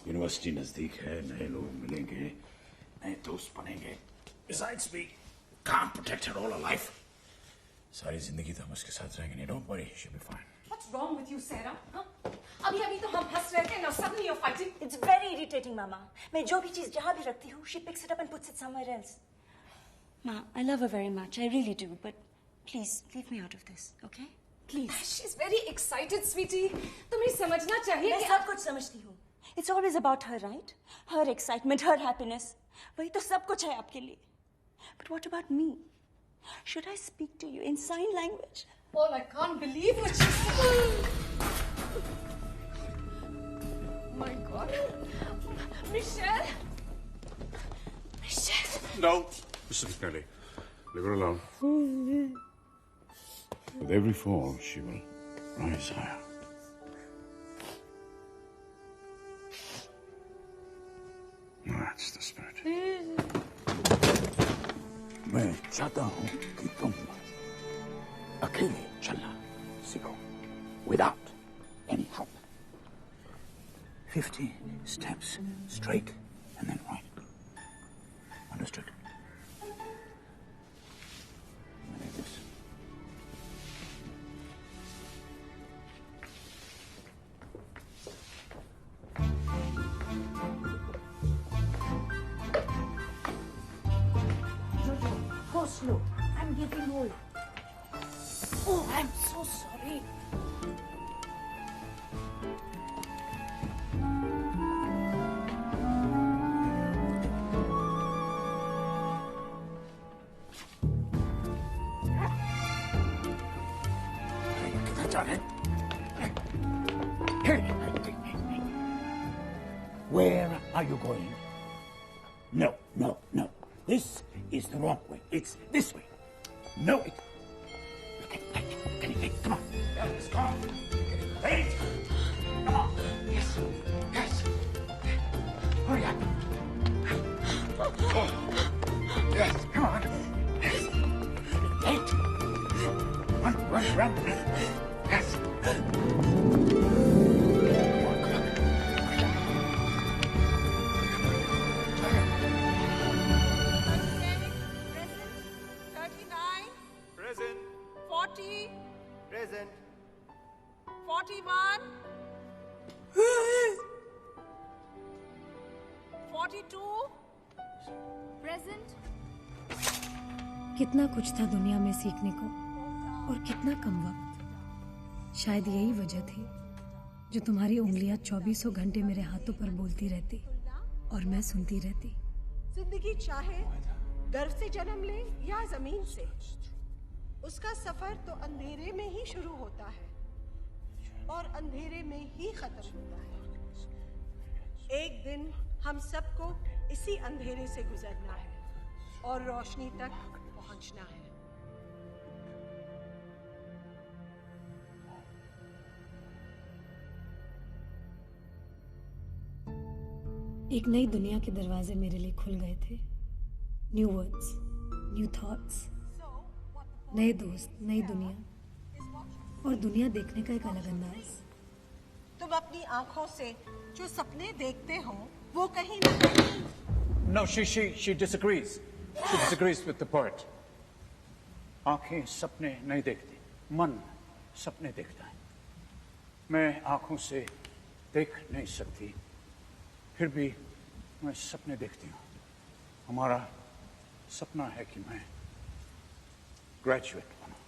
यूनिवर्सिटी नजदीक है, नए लोग मिलेंगे, नए दोस्त बनेंगे। Besides, we can't protect her all her life. सारी जिंदगी तो हम उसके साथ रहेंगे। Don't worry, she'll be fine. What's wrong with you, Sarah? Huh? अभी तो हम हंस रहे थे, now suddenly you're fighting. It's very irritating, Mama. मैं जो भी चीज जहाँ भी रखती हूँ, she picks it up and puts it somewhere else. Ma, I love her very much. I really do. But please, leave me out of this, okay? Please. She's very excited, sweetie. तुम्हें समझना चाहिए मैं सब कुछ समझती हूँ. It's always about her, right? Her excitement, her happiness. वही तो सब कुछ है आपके लिए. But what about me? Should I speak to you in sign language? Paul, I can't believe what she said. My God. Michelle. Michelle. No. Listen, Kelly. Leave her alone. With every fall, she will rise higher. That's the spirit. मैं चाहता हूँ कि तुम अकेले चलना सीखो, without any help. 50 steps straight and then right. Understood? Like this. Go slow. I'm getting old. Oh, I'm so sorry. Where are you going? No, no, no. This is the wrong way. It's this way. No, it. Hey, come on. Let's go. Hey, come on. Yes, yes. Hurry up. Yes, come on. Yes. Late. Run. Yes. Present. 40. Present. 41. 42. Present. कितना कुछ था दुनिया में सीखने को और कितना कम वक्त। शायद यही वजह थी जो तुम्हारी उंगलियां 24 घंटे मेरे हाथों पर बोलती रहती और मैं सुनती रहती। जिंदगी चाहे गर्भ से जन्म ले या जमीन से, उसका सफर तो अंधेरे में ही शुरू होता है और अंधेरे में ही खत्म होता है। एक दिन हम सबको इसी अंधेरे से गुजरना है और रोशनी तक पहुंचना है। एक नई दुनिया के दरवाजे मेरे लिए खुल गए थे। न्यू वर्ड्स, न्यू थॉट्स, नए दोस्त, नई दुनिया और दुनिया देखने का एक अलग अंदाज। तुम अपनी आंखों से जो सपने देखते हो वो कहीं ना कहीं No, she disagrees. She disagrees with the poet. आंखें सपने नहीं देखती, मन सपने देखता है। मैं आंखों से देख नहीं सकती, फिर भी मैं सपने देखती हूँ। हमारा सपना है कि मैं ग्रेजुएट बनूं।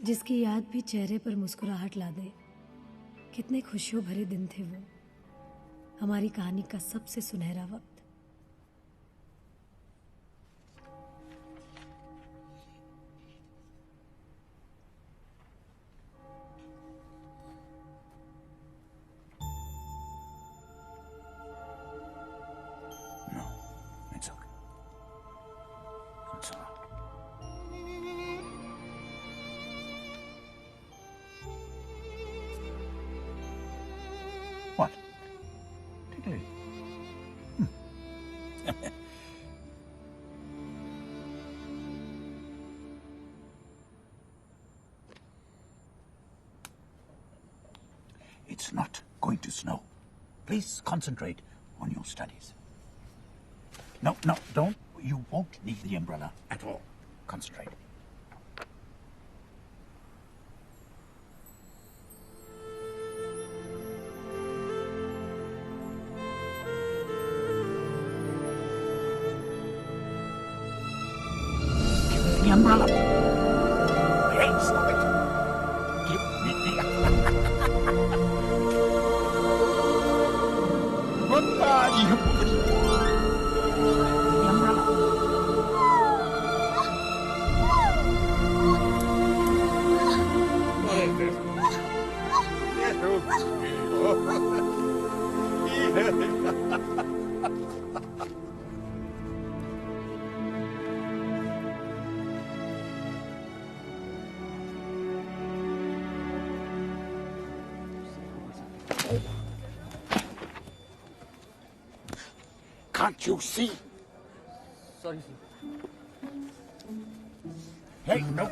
जिसकी याद भी चेहरे पर मुस्कुराहट ला दे। कितने खुशियों भरे दिन थे वो, हमारी कहानी का सबसे सुनहरा वक्त। It's okay. It's all right. What? Tickly. It's not going to snow. Please concentrate on your studies. No, don't. You won't need the umbrella at all. Concentrate. Give me the umbrella. Hey, stop it. Give me the Can't you see? Sorry, sir. Hey, no,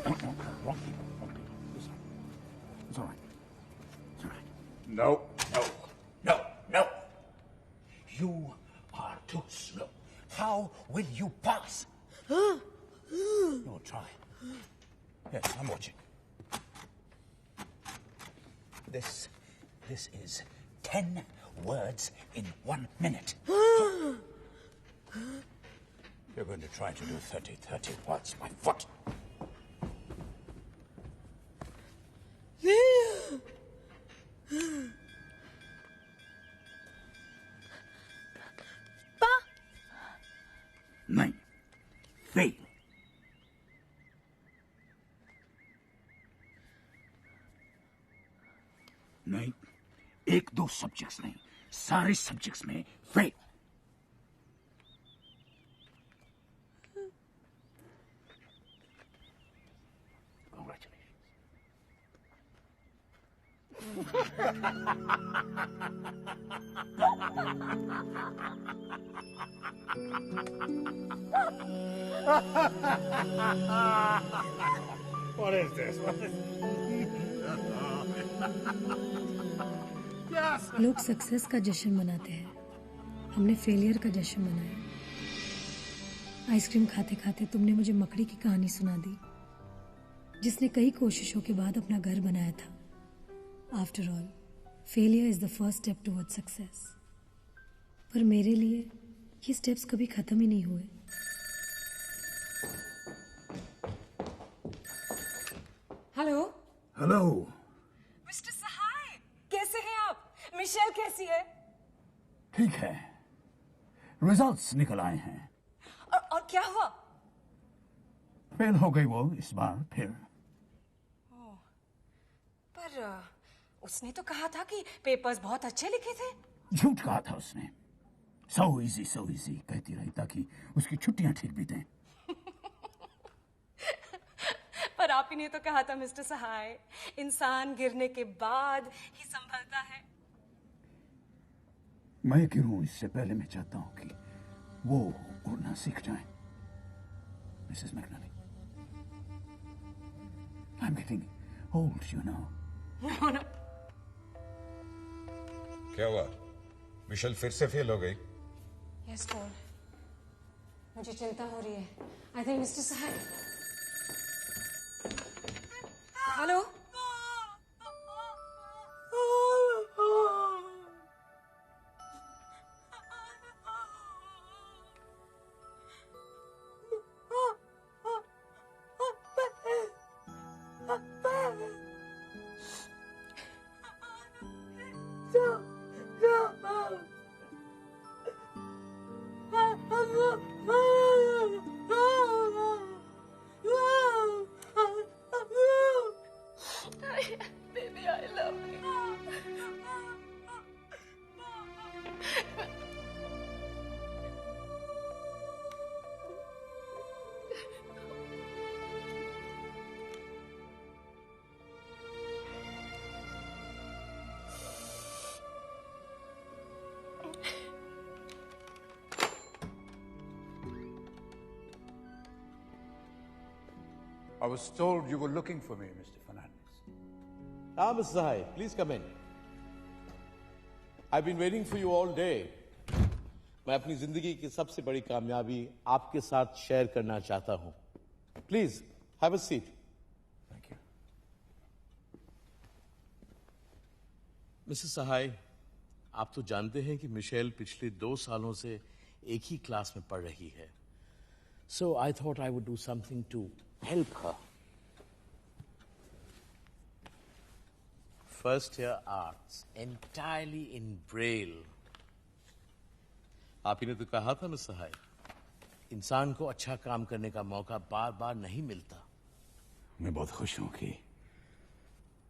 wrong people. It's all right. It's all right. No. You are too slow. How will you pass? No, try. Yes, I'm watching. This is 10 words in 1 minute. You're going to try to do 30 words by foot. नहीं, fail. नहीं, 1-2 subjects नहीं, सारे subjects में fail. What is this? Yes. लोग success का जश्न मनाते हैं, हमने फेलियर का जश्न मनाया। आइसक्रीम खाते खाते तुमने मुझे मकड़ी की कहानी सुना दी, जिसने कई कोशिशों के बाद अपना घर बनाया था। After all, failure is the first step towards success. पर मेरे लिए ये स्टेप्स कभी खत्म ही नहीं हुए। हेलो हेलो मिस्टर सहाय, कैसे हैं आप? मिशेल कैसी है? ठीक है, रिजल्ट्स निकल आए हैं। और क्या हुआ? फेल हो गई वो इस बार फिर। पर उसने तो कहा था कि पेपर्स बहुत अच्छे लिखे थे। झूठ कहा था उसने। सो इजी कहती रही ताकि उसकी छुट्टियां ठीक बीतें। पर आप ही ने तो कहा था मिस्टर सहाय, इंसान गिरने के बाद ही संभलता है। मैं गिरूं इससे पहले मैं चाहता हूं कि वो उड़ना सीख जाए। Mrs McNally, I am getting old, you know. No. क्या हुआ? मिशेल फिर से फेल हो गई? Yes, Paul. मुझे चिंता हो रही है। I think mister Sahay. Hello? Baby, I love you. I was told you were looking for me, Mr. Fernandez. Ah, Mr. Sahai, please come in. I've been waiting for you all day. मैं अपनी जिंदगी की सबसे बड़ी कामयाबी आपके साथ share करना चाहता हूं. Please, have a seat. Thank you. Mrs Sahay, आप तो जानते हैं कि मिशेल पिछले 2 सालों से एक ही क्लास में पढ़ रही है. So I thought I would do something to help her. First year arts, entirely in Braille. आप ही ने तो कहा था मिस सहाय, इंसान को अच्छा काम करने का मौका बार बार नहीं मिलता. मैं बहुत खुश हूं कि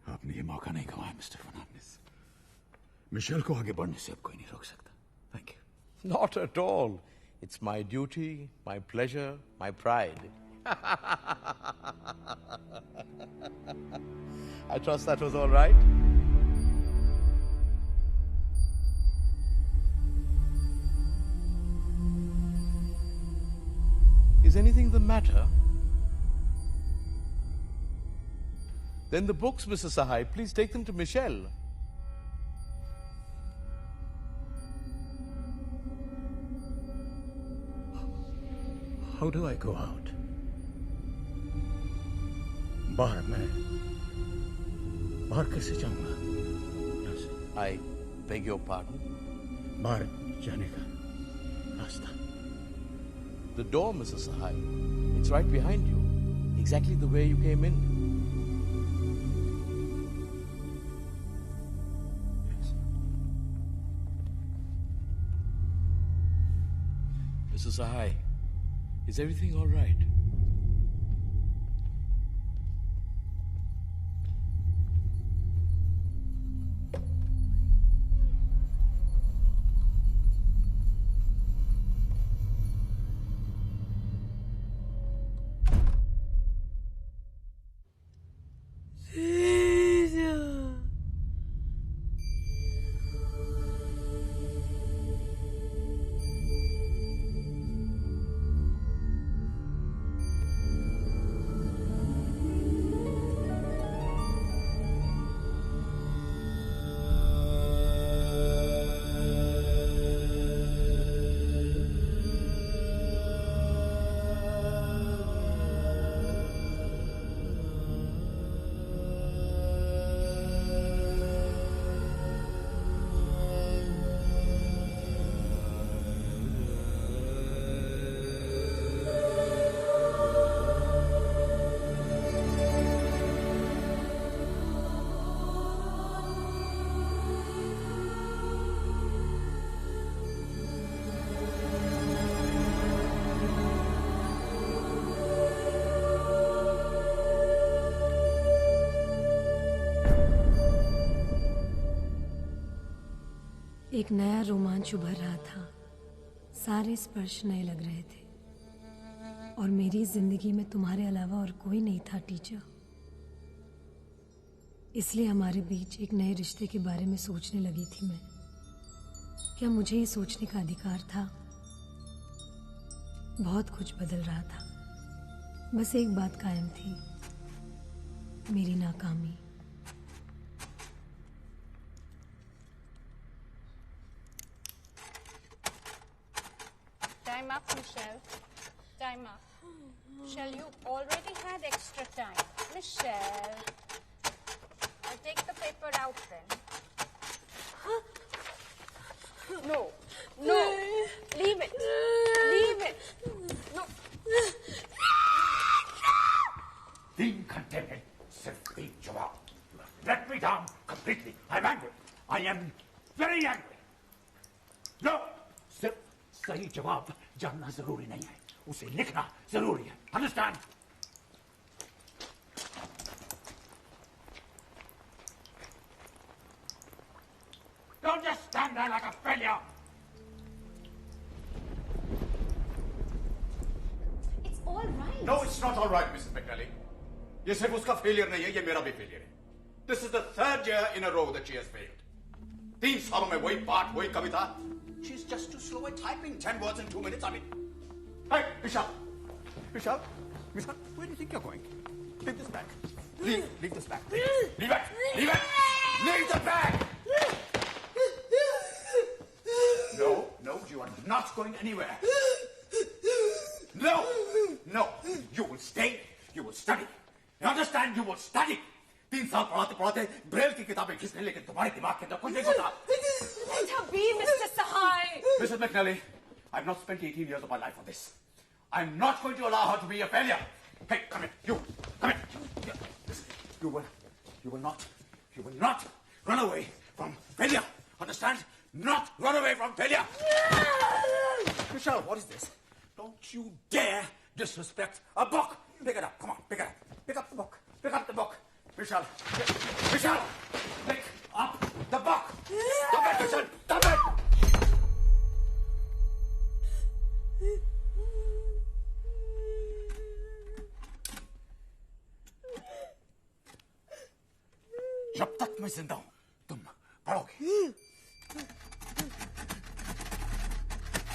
आपने ये मौका नहीं गंवाया मिस्टर फर्नांडिस. मिशेल को आगे बढ़ने से अब कोई नहीं रोक सकता. Thank you. Not at all. It's my duty, my pleasure, my pride. I trust that was all right. Is anything the matter? Then the books, Mrs. Sahai, please take them to Michelle. How do I go out? बाहर कैसे जाऊंगा? I beg your pardon? बाहर जाने का रास्ता. The door, Mrs. Sahai. It's right behind you. Exactly the way you came in. Mrs. Sahai, is everything all right? एक नया रोमांच उभर रहा था। सारे स्पर्श नए लग रहे थे और मेरी जिंदगी में तुम्हारे अलावा और कोई नहीं था टीचर। इसलिए हमारे बीच एक नए रिश्ते के बारे में सोचने लगी थी मैं। क्या मुझे ये सोचने का अधिकार था? बहुत कुछ बदल रहा था, बस एक बात कायम थी, मेरी नाकामी। Time up, Michelle. Time up. Michelle, you already had extra time. Michelle. I'll take the paper out then. No. No. Leave it. Leave it. No. 3 घंटे में सिर्फ एक जवाब. Let me down completely. I'm angry. I am very angry. No. सिर्फ सही जवाब जानना जरूरी नहीं है, उसे लिखना जरूरी है. Understand? Don't just stand there like a failure. It's all right. No, it's not all right, Mrs. McNally. ये सिर्फ उसका फेलियर नहीं है, ये मेरा भी फेलियर है. This is the 3rd year in a row that she has failed. 3 सालों में वही पाठ, वही कविता. She's just too slow at typing. 10 words in 2 minutes. I mean, hey, Vishal, Vishal, where do you think you're going? Leave this bag. Leave this bag. Leave it. Leave it. Leave the bag. No, you are not going anywhere. No, you will stay. You will study. You understand? You will study. 3 साल पढ़ाते Braille की किताबें खींचने, लेकिन तुम्हारे दिमाग के अंदर कुछ नहीं होता. Let her be, Mr. Sahai. Mrs. McNally, I've not spent 18 years of my life on this. I'm not going to allow her to be a failure. Hey, come here. You, come here. Listen, you will not run away from failure. Understand? Not run away from failure. Michelle, what is this? Don't you dare disrespect a book. Pick it up. Come on, pick it up. Pick up the book. Pick up the book. Michelle, pick up the book. Stop it, Michelle. Stop it. जब तक मैं जिंदा हूं, तुम पढ़ोगे.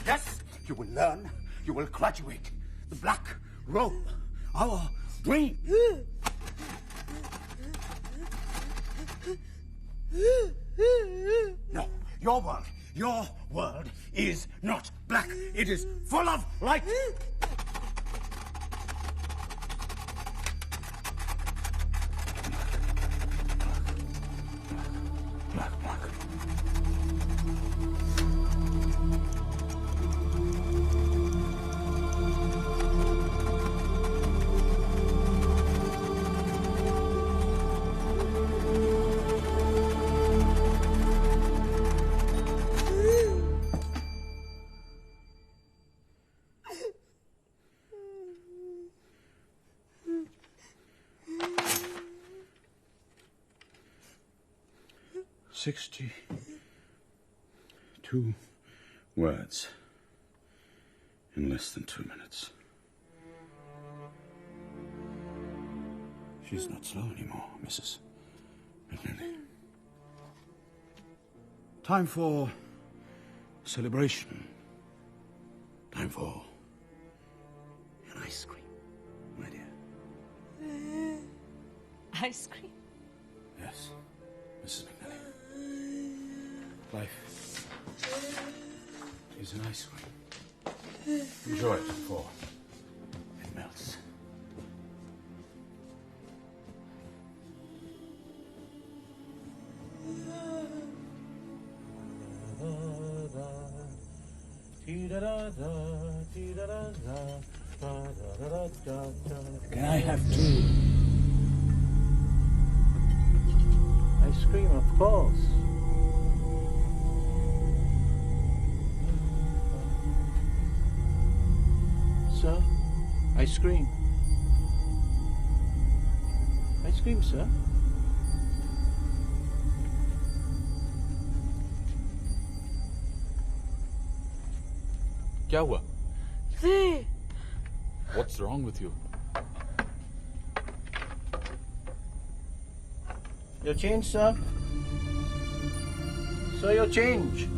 Yes, you will learn. You will graduate. The black robe, our dream. No, your world is not black. It is full of light. Black. Two words in less than 2 minutes. She's not slow anymore, Mrs. McNally. Time for celebration. Time for an ice cream, my dear. Ice cream? Yes, Mrs. McNally. Life is an ice cream. Enjoy it before it melts. Can I have 2? Ice cream, of course. Sir, ice cream. Ice cream, sir. क्या हुआ? What's wrong with you? Your change, sir. Sir, your change.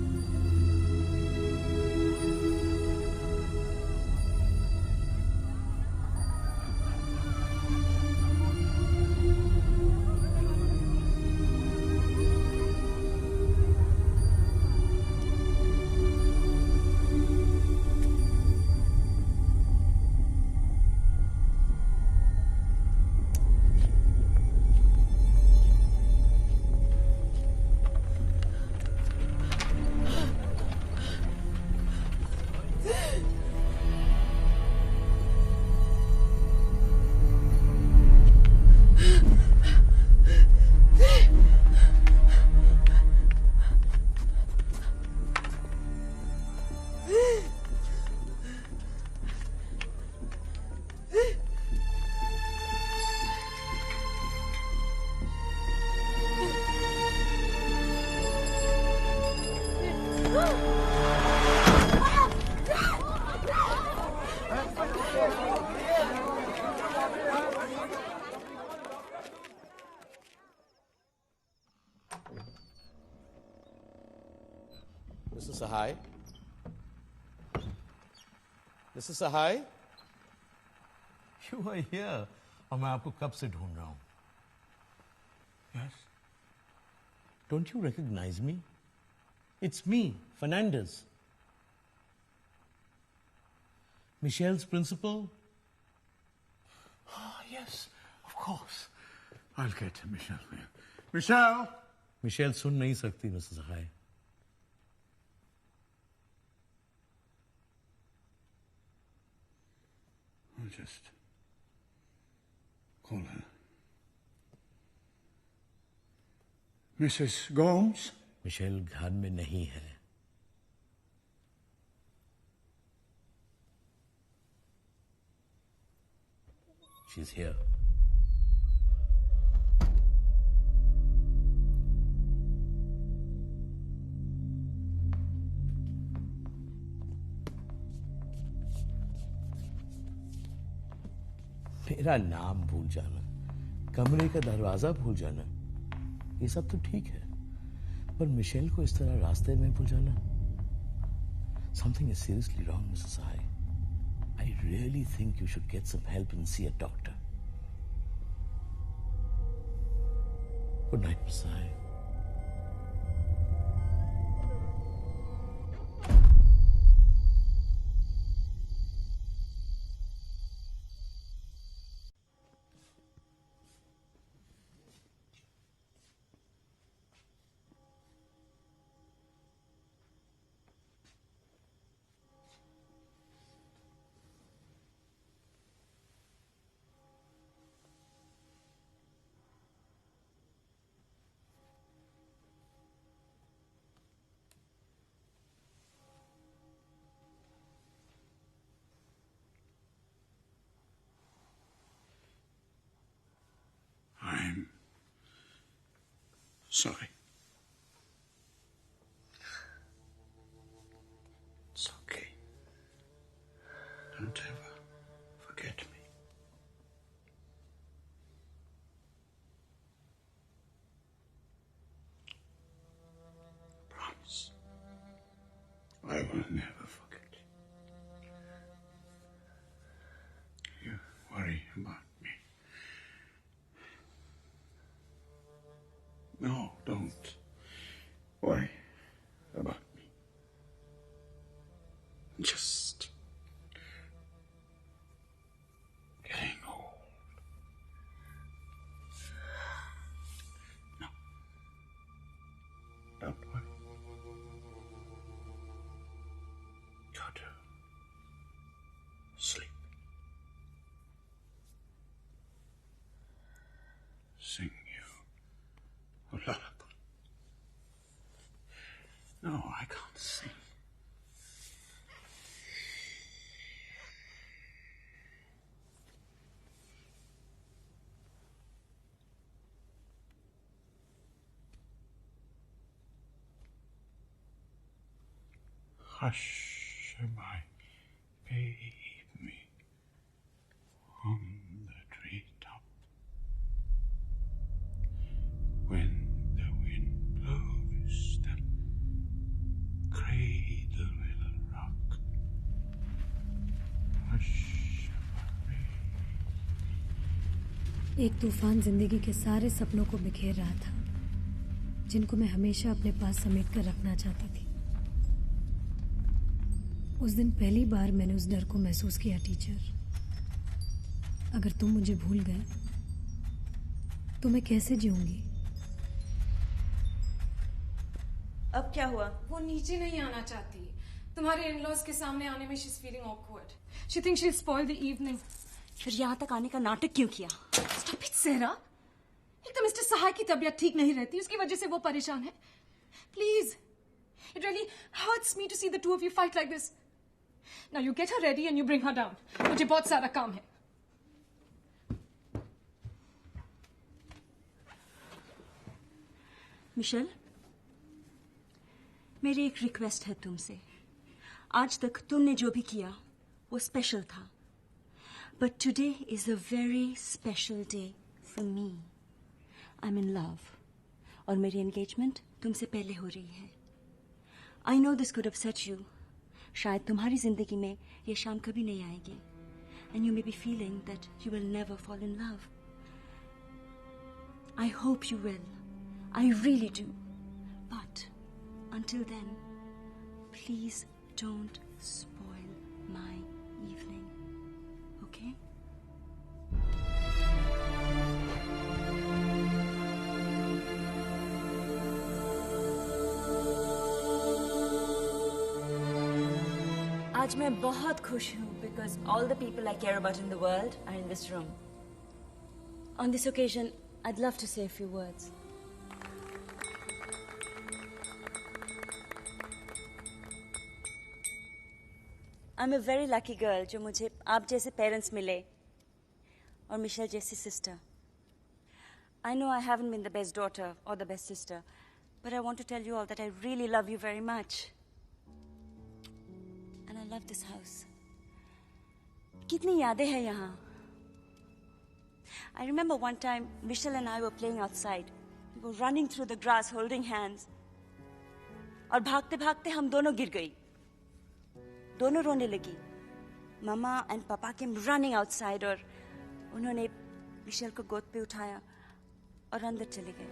Mr. Sahai? Mr. Sahai? You are here और मैं आपको कब से ढूंढ रहा हूं. Yes? Don't you recognize me? It's me, Fernandez. Michelle's principal? Oh, yes, of course. I'll get Michelle here. Michelle! Michelle सुन नहीं सकती, Mr. Sahai. I'll just call her. Mrs. Gomes? Michelle घर में नहीं है. She's here. मेरा नाम भूल जाना, कमरे का दरवाजा भूल जाना, ये सब तो ठीक है, पर मिशेल को इस तरह रास्ते में भूल जाना, something is seriously wrong, Mrs. Sahai. I really think you should get some help and see a doctor. Good night, Mrs. Sahai. I'm sorry. It's okay. Don't ever forget me. Promise. I will never forget you. You worry about me. No, don't worry about me. Just getting old. No. Don't worry. Go to sleep. Sing you a lullaby. No, I can't sing. Hush, my gave me on the treetop. When the wind blows, the cradle will rock. Hush. एक तूफान जिंदगी के सारे सपनों को बिखेर रहा था, जिनको मैं हमेशा अपने पास समेट कर रखना चाहती थी। उस दिन पहली बार मैंने उस डर को महसूस किया। टीचर, अगर तुम मुझे भूल गए तो मैं कैसे जीऊंगी? अब क्या हुआ? वो नीचे नहीं आना चाहती। तुम्हारे इन-लॉज के सामने आने में she is feeling awkward. She thinks she will spoil the evening. फिर यहाँ तक आने का नाटक क्यों किया? स्टॉप इट सेरा। एक तो मिस्टर सहाय की तबीयत ठीक नहीं रहती, उसकी वजह से वो परेशान है। Please, it really hurts me to see the two of you fight like this. Now you get her ready and you bring her down. मुझे बहुत सारा काम है। मिशेल, मेरी एक रिक्वेस्ट है तुमसे। आज तक तुमने जो भी किया वो स्पेशल था, but today is a very special day for me. I am in love और मेरी एंगेजमेंट तुमसे पहले हो रही है। I know this could upset you. शायद तुम्हारी जिंदगी में ये शाम कभी नहीं आएगी, and you may be feeling that you will never fall in love. I hope you will. I really do. But until then, please don't spoil my evening. Okay? आज मैं बहुत खुश हूँ because all the people I care about in the world are in this room. On this occasion, I'd love to say a few words. I'm a very lucky girl जो मुझे आप जैसे parents मिले और मिशेल जैसी sister. I know I haven't been the best daughter or the best sister, but I want to tell you all that I really love you very much. And I love this house. कितनी यादें हैं यहाँ। I remember one time Michelle and I were playing outside. We were running through the grass holding hands. और भागते भागते हम दोनों गिर गई। दोनों रोने लगी। मामा एंड पापा केम रनिंग आउटसाइड और उन्होंने मिशेल को गोद पे उठाया और अंदर चले गए।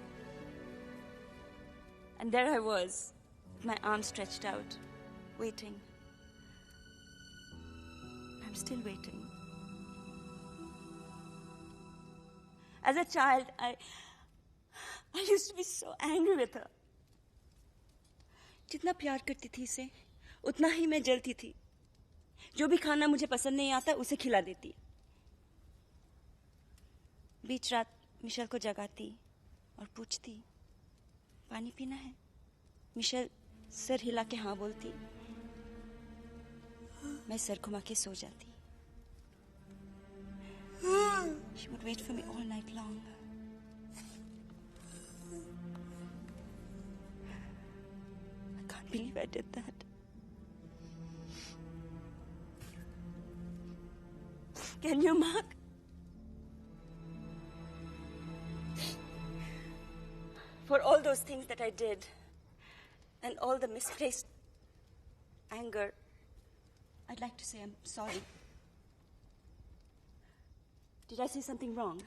And there I was, my arms stretched out, waiting. I am still waiting. As a child I used to be so angry with her. जितना प्यार करती थी इसे, उतना ही मैं जलती थी। जो भी खाना मुझे पसंद नहीं आता उसे खिला देती। बीच रात मिशेल को जगाती और पूछती, पानी पीना है? मिशेल सर हिला के हाँ बोलती। मैं सर घुमा के सो जाती। She would wait for me all night long. I can't believe I did that. Can you, Mark? For all those things that I did and all the misplaced anger, I'd like to say I'm sorry. Did I say something wrong?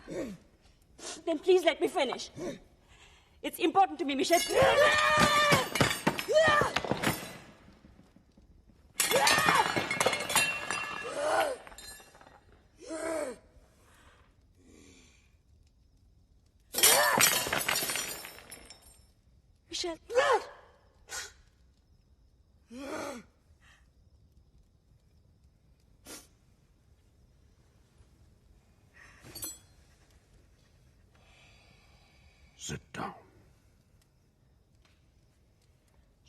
Then please let me finish. It's important to me, Michelle. Michelle. Sit down.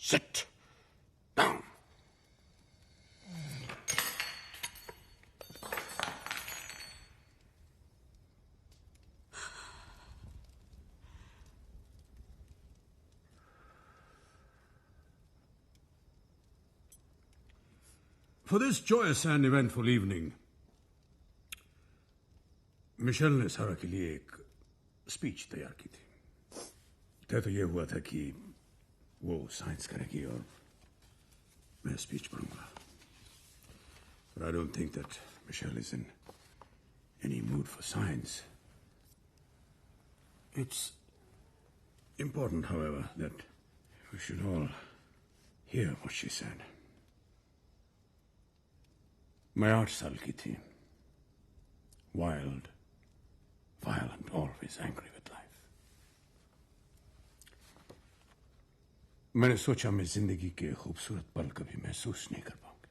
Sit down. For this joyous and eventful evening, Michelle ने Sara के लिए एक speech तैयार की थी। तय तो ये हुआ था कि वो साइंस करेगी और मैं स्पीच पढ़ूंगा। But I don't think that Michelle is in any mood for science. It's important, however, that we should all hear what she said. मैं 8 साल की थी. Wild, violent, always angry with life. मैंने सोचा मैं जिंदगी के खूबसूरत पल कभी महसूस नहीं कर पाऊंगा।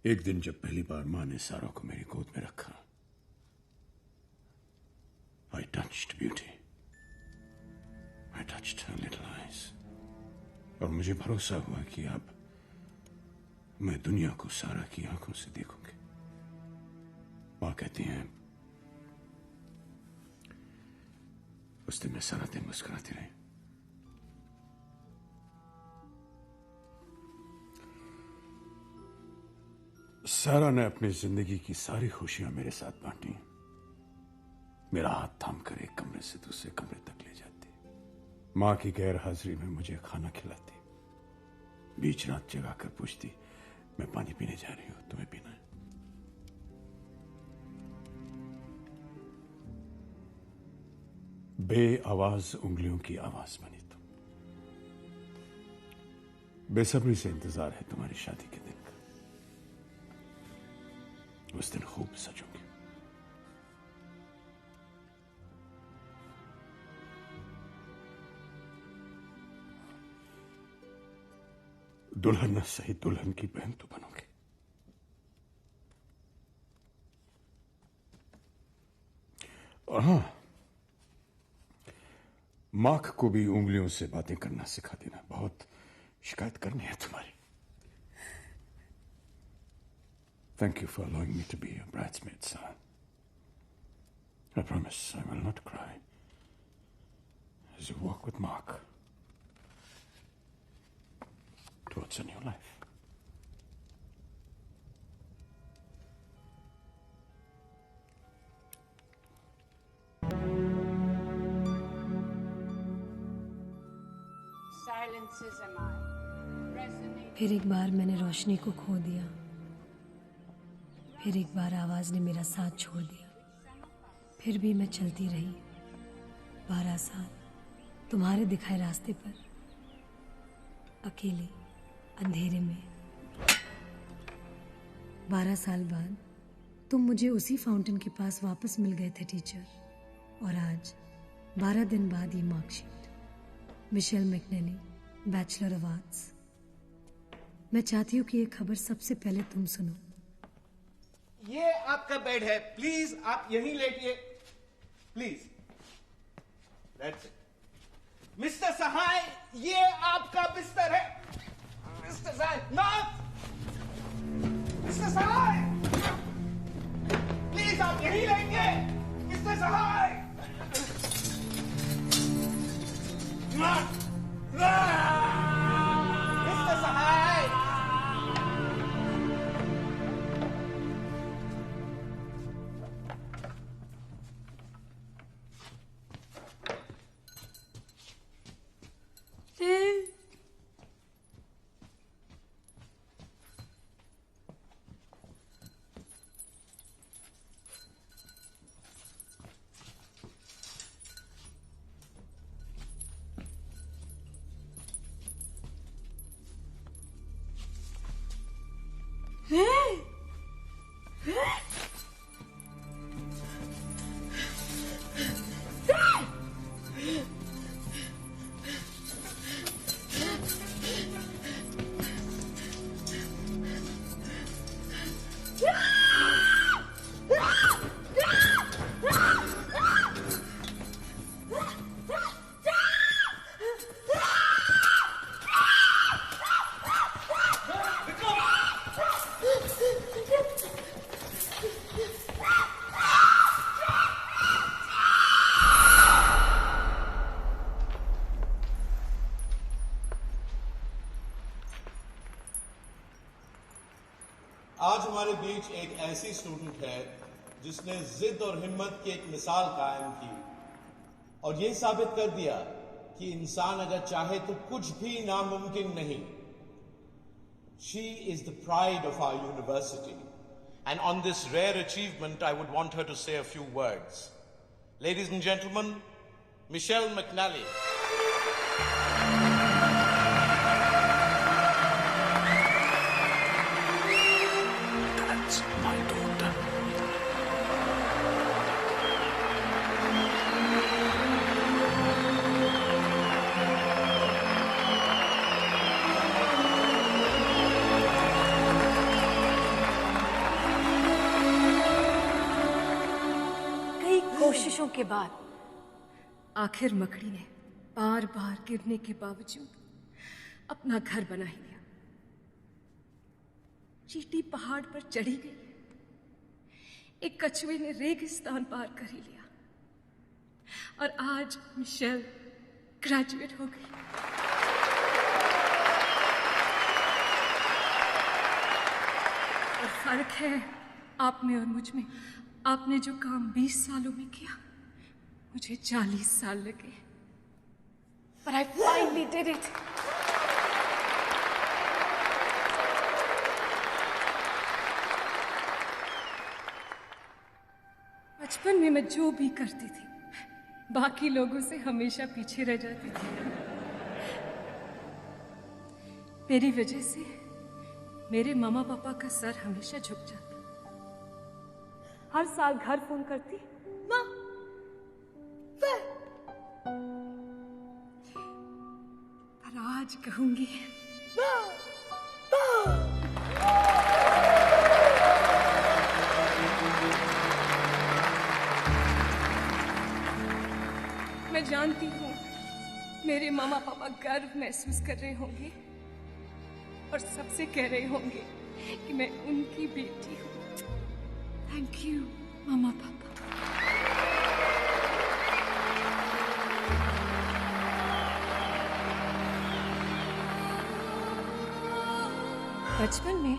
एक दिन जब पहली बार मां ने सारा को मेरी गोद में रखा, I touched beauty. I touched her little eyes. और मुझे भरोसा हुआ कि अब मैं दुनिया को सारा की आंखों से देखूंगी। मां कहती हैं, उस दिन मैं सारा दिन मुस्कुराती रही। सारा ने अपनी जिंदगी की सारी खुशियां मेरे साथ बांटी। मेरा हाथ थामकर एक कमरे से दूसरे कमरे तक ले जाती। मां की गैर हाजिरी में मुझे खाना खिलाती। बीच रात जगाकर पूछती, मैं पानी पीने जा रही हूं, तुम्हें पीना है? बेआवाज उंगलियों की आवाज बनी तुम। बेसब्री से इंतजार है तुम्हारी शादी के दिन का। उस दिन खूब सजूंगी। दुल्हन न सही, दुल्हन की बहन तो बनोगे। और हां, माख को भी उंगलियों से बातें करना सिखा देना। बहुत शिकायत करनी है तुम्हारी। Thank you for allowing me to be your bridesmaid, sir. I promise I will not cry as you walk with Mark towards a new life. Silences am I. Resonate. फिर एक बार मैंने रोशनी को खो दिया। फिर एक बार आवाज ने मेरा साथ छोड़ दिया। फिर भी मैं चलती रही 12 साल तुम्हारे दिखाए रास्ते पर, अकेले अंधेरे में। 12 साल बाद तुम मुझे उसी फाउंटेन के पास वापस मिल गए थे टीचर। और आज 12 दिन बाद ये marksheet, Michelle McNally, bachelor of arts. मैं चाहती हूँ कि ये खबर सबसे पहले तुम सुनो। ये आपका बेड है, प्लीज आप यहीं लेटिए, प्लीज। That's it. मिस्टर सहाय, ये आपका बिस्तर है। Mister Sahay, not! Mister Sahay, please आप यहीं लेंगे। Mister Sahay, not! मिस्टर सहाय, आज हमारे बीच एक ऐसी स्टूडेंट है जिसने जिद और हिम्मत की एक मिसाल कायम की और ये साबित कर दिया कि इंसान अगर चाहे तो कुछ भी नामुमकिन नहीं। She is the pride of our university. And on this rare achievement, I would want her to say a few words. Ladies and gentlemen, Michelle McNally. That's my daughter. कई कोशिशों के बाद आखिर मकड़ी ने बार बार गिरने के बावजूद अपना घर बना ही लिया। चींटी पहाड़ पर चढ़ी गई, एक कछुए ने रेगिस्तान पार कर ही लिया और आज मिशेल ग्रेजुएट हो गई। और फर्क है आप में और मुझ में। आपने जो काम 20 सालों में किया, मुझे 40 साल लगे। But I finally did it. बचपन में मैं जो भी करती थी, बाकी लोगों से हमेशा पीछे रह जाती थी। मेरी वजह से मेरे मामा पापा का सर हमेशा झुक जाता। हर साल घर फोन करती, माँ पर आज कहूंगी मैं जानती हूँ मेरे मामा पापा गर्व महसूस कर रहे होंगे और सबसे कह रहे होंगे कि मैं उनकी बेटी हूँ। थैंक यू मामा पापा। बचपन में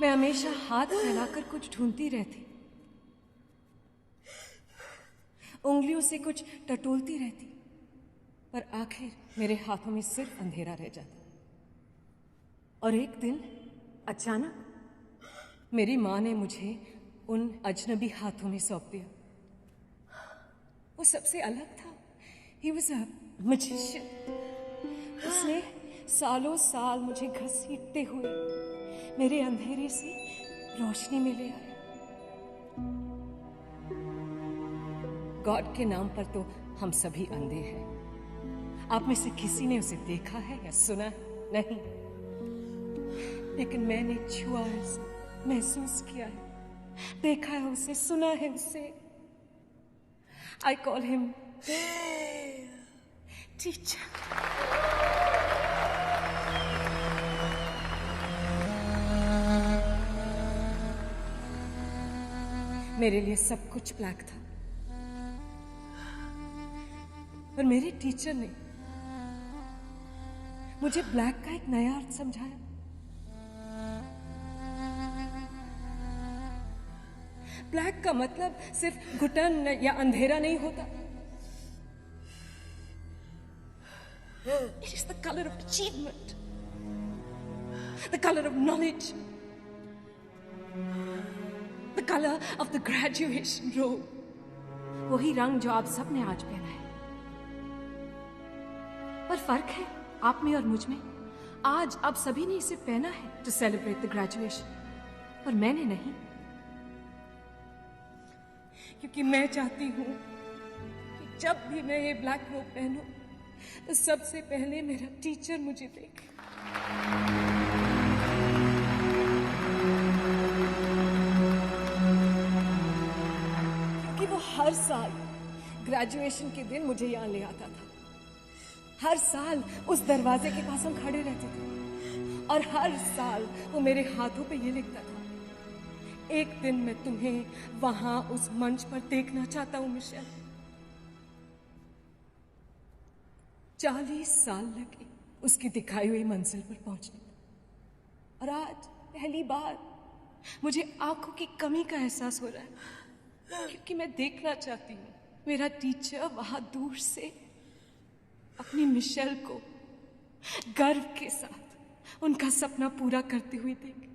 मैं हमेशा हाथ फैलाकर कुछ ढूंढती रहती, उंगलियों से कुछ टटोलती रहती, पर आखिर मेरे हाथों में सिर्फ अंधेरा रह जाता। और एक दिन अचानक मेरी माँ ने मुझे उन अजनबी हाथों में सौंप दिया। वो सबसे अलग था। He was a magician. उसने सालों साल मुझे घसीटते हुए मेरे अंधेरे से रोशनी में ले आया। गॉड के नाम पर तो हम सभी अंधे हैं। आप में से किसी ने उसे देखा है या सुना है? नहीं, लेकिन मैंने छुआ है उसे, महसूस किया है, देखा है उसे, सुना है उसे। I call him teacher. मेरे लिए सब कुछ ब्लैक था, पर मेरे टीचर ने मुझे ब्लैक का एक नया अर्थ समझाया। ब्लैक का मतलब सिर्फ घुटन या अंधेरा नहीं होता। It is the color of achievement, the color of knowledge, the color of the graduation robe. वही रंग जो आप सब ने आज पहना है। पर फर्क है आप में और मुझ में। आज आप सभी ने इसे पहना है to celebrate the graduation, पर मैंने नहीं, क्योंकि मैं चाहती हूं कि जब भी मैं ये ब्लैक रोब पहनूं तो सबसे पहले मेरा टीचर मुझे देखे। क्योंकि वो हर साल ग्रेजुएशन के दिन मुझे यहाँ ले आता था। हर साल उस दरवाजे के पास हम खड़े रहते थे और हर साल वो मेरे हाथों पे ये लिखता था, एक दिन मैं तुम्हें वहां उस मंच पर देखना चाहता हूं मिशेल। 40 साल लगे उसकी दिखाई हुई मंजिल पर पहुंचने, और आज पहली बार मुझे आंखों की कमी का एहसास हो रहा है, क्योंकि मैं देखना चाहती हूँ मेरा टीचर वहां दूर से अपनी मिशेल को गर्व के साथ उनका सपना पूरा करते हुए देखे।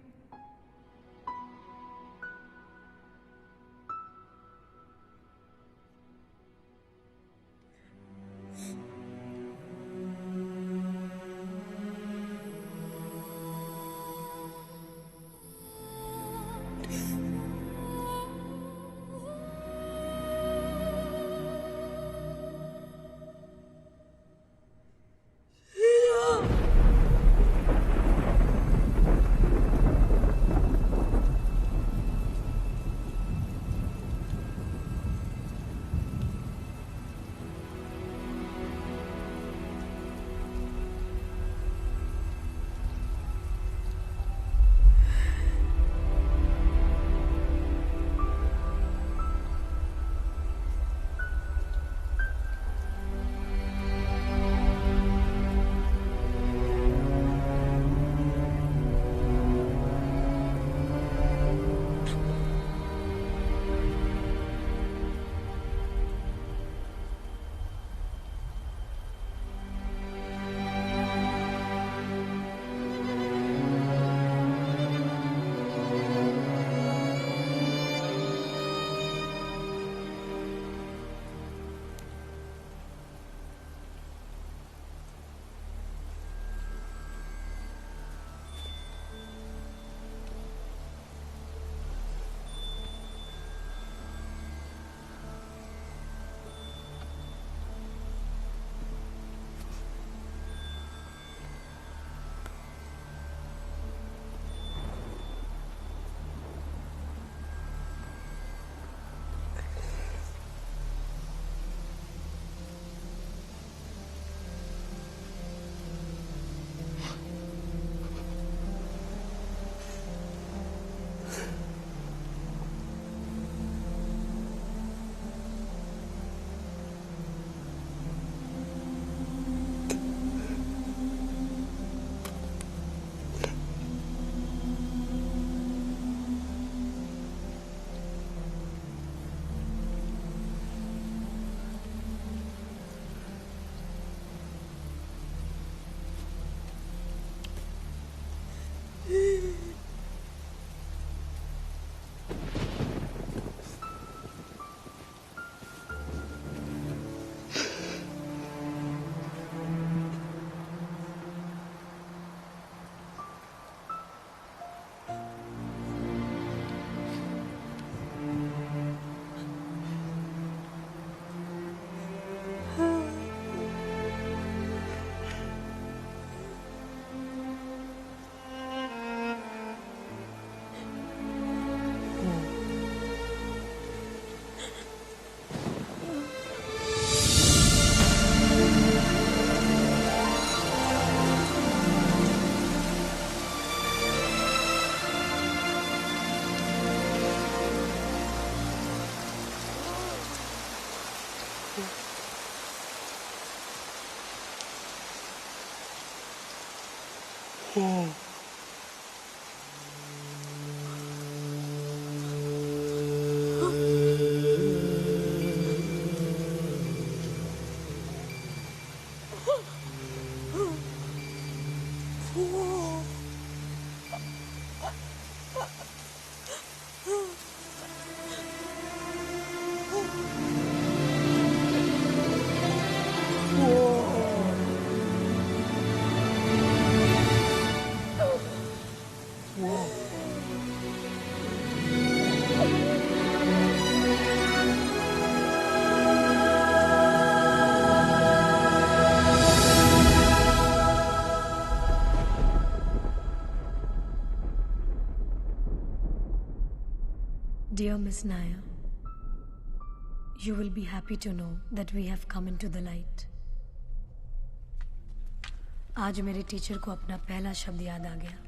Dear Miss Naya, you will be happy to know that we have come into the light. आज मेरे टीचर को अपना पहला शब्द याद आ गया,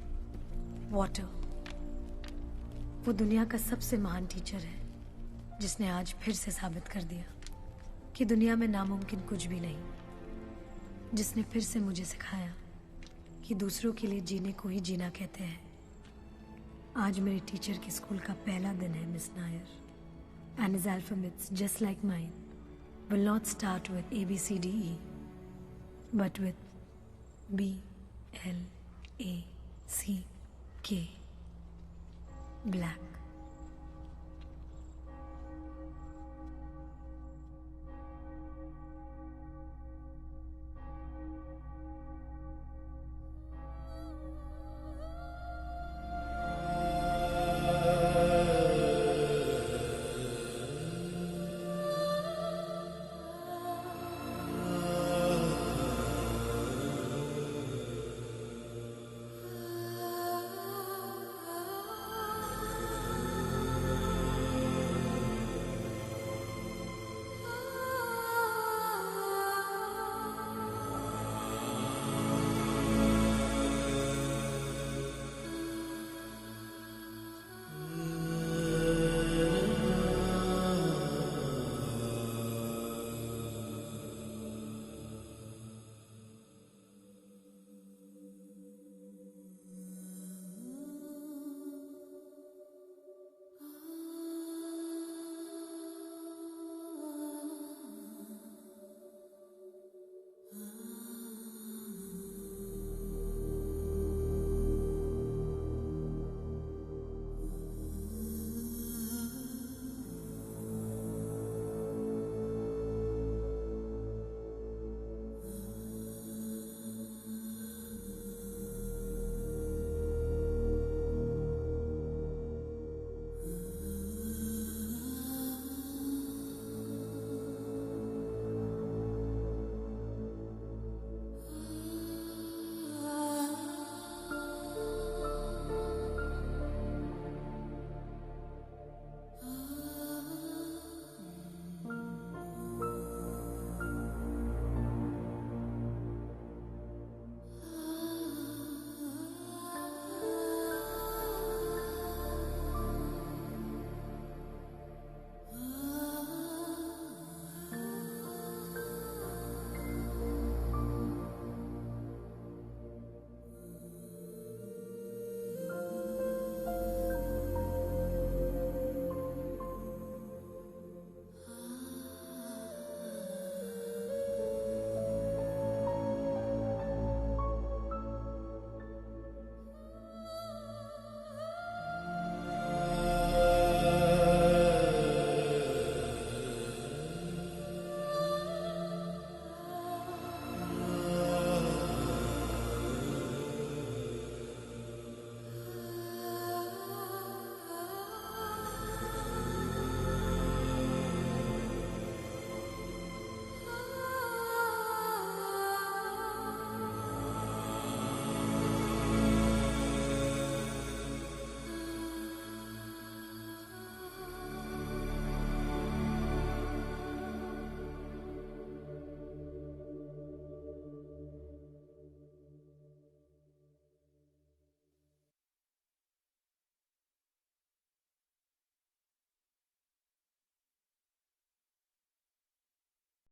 वाटर। वो दुनिया का सबसे महान टीचर है, जिसने आज फिर से साबित कर दिया कि दुनिया में नामुमकिन कुछ भी नहीं, जिसने फिर से मुझे सिखाया कि दूसरों के लिए जीने को ही जीना कहते हैं। आज मेरे टीचर के स्कूल का पहला दिन है, miss Nair. And his alphabets, just like mine, will not start with A, B, C, D, E, but with B, L, A, C, K. Black.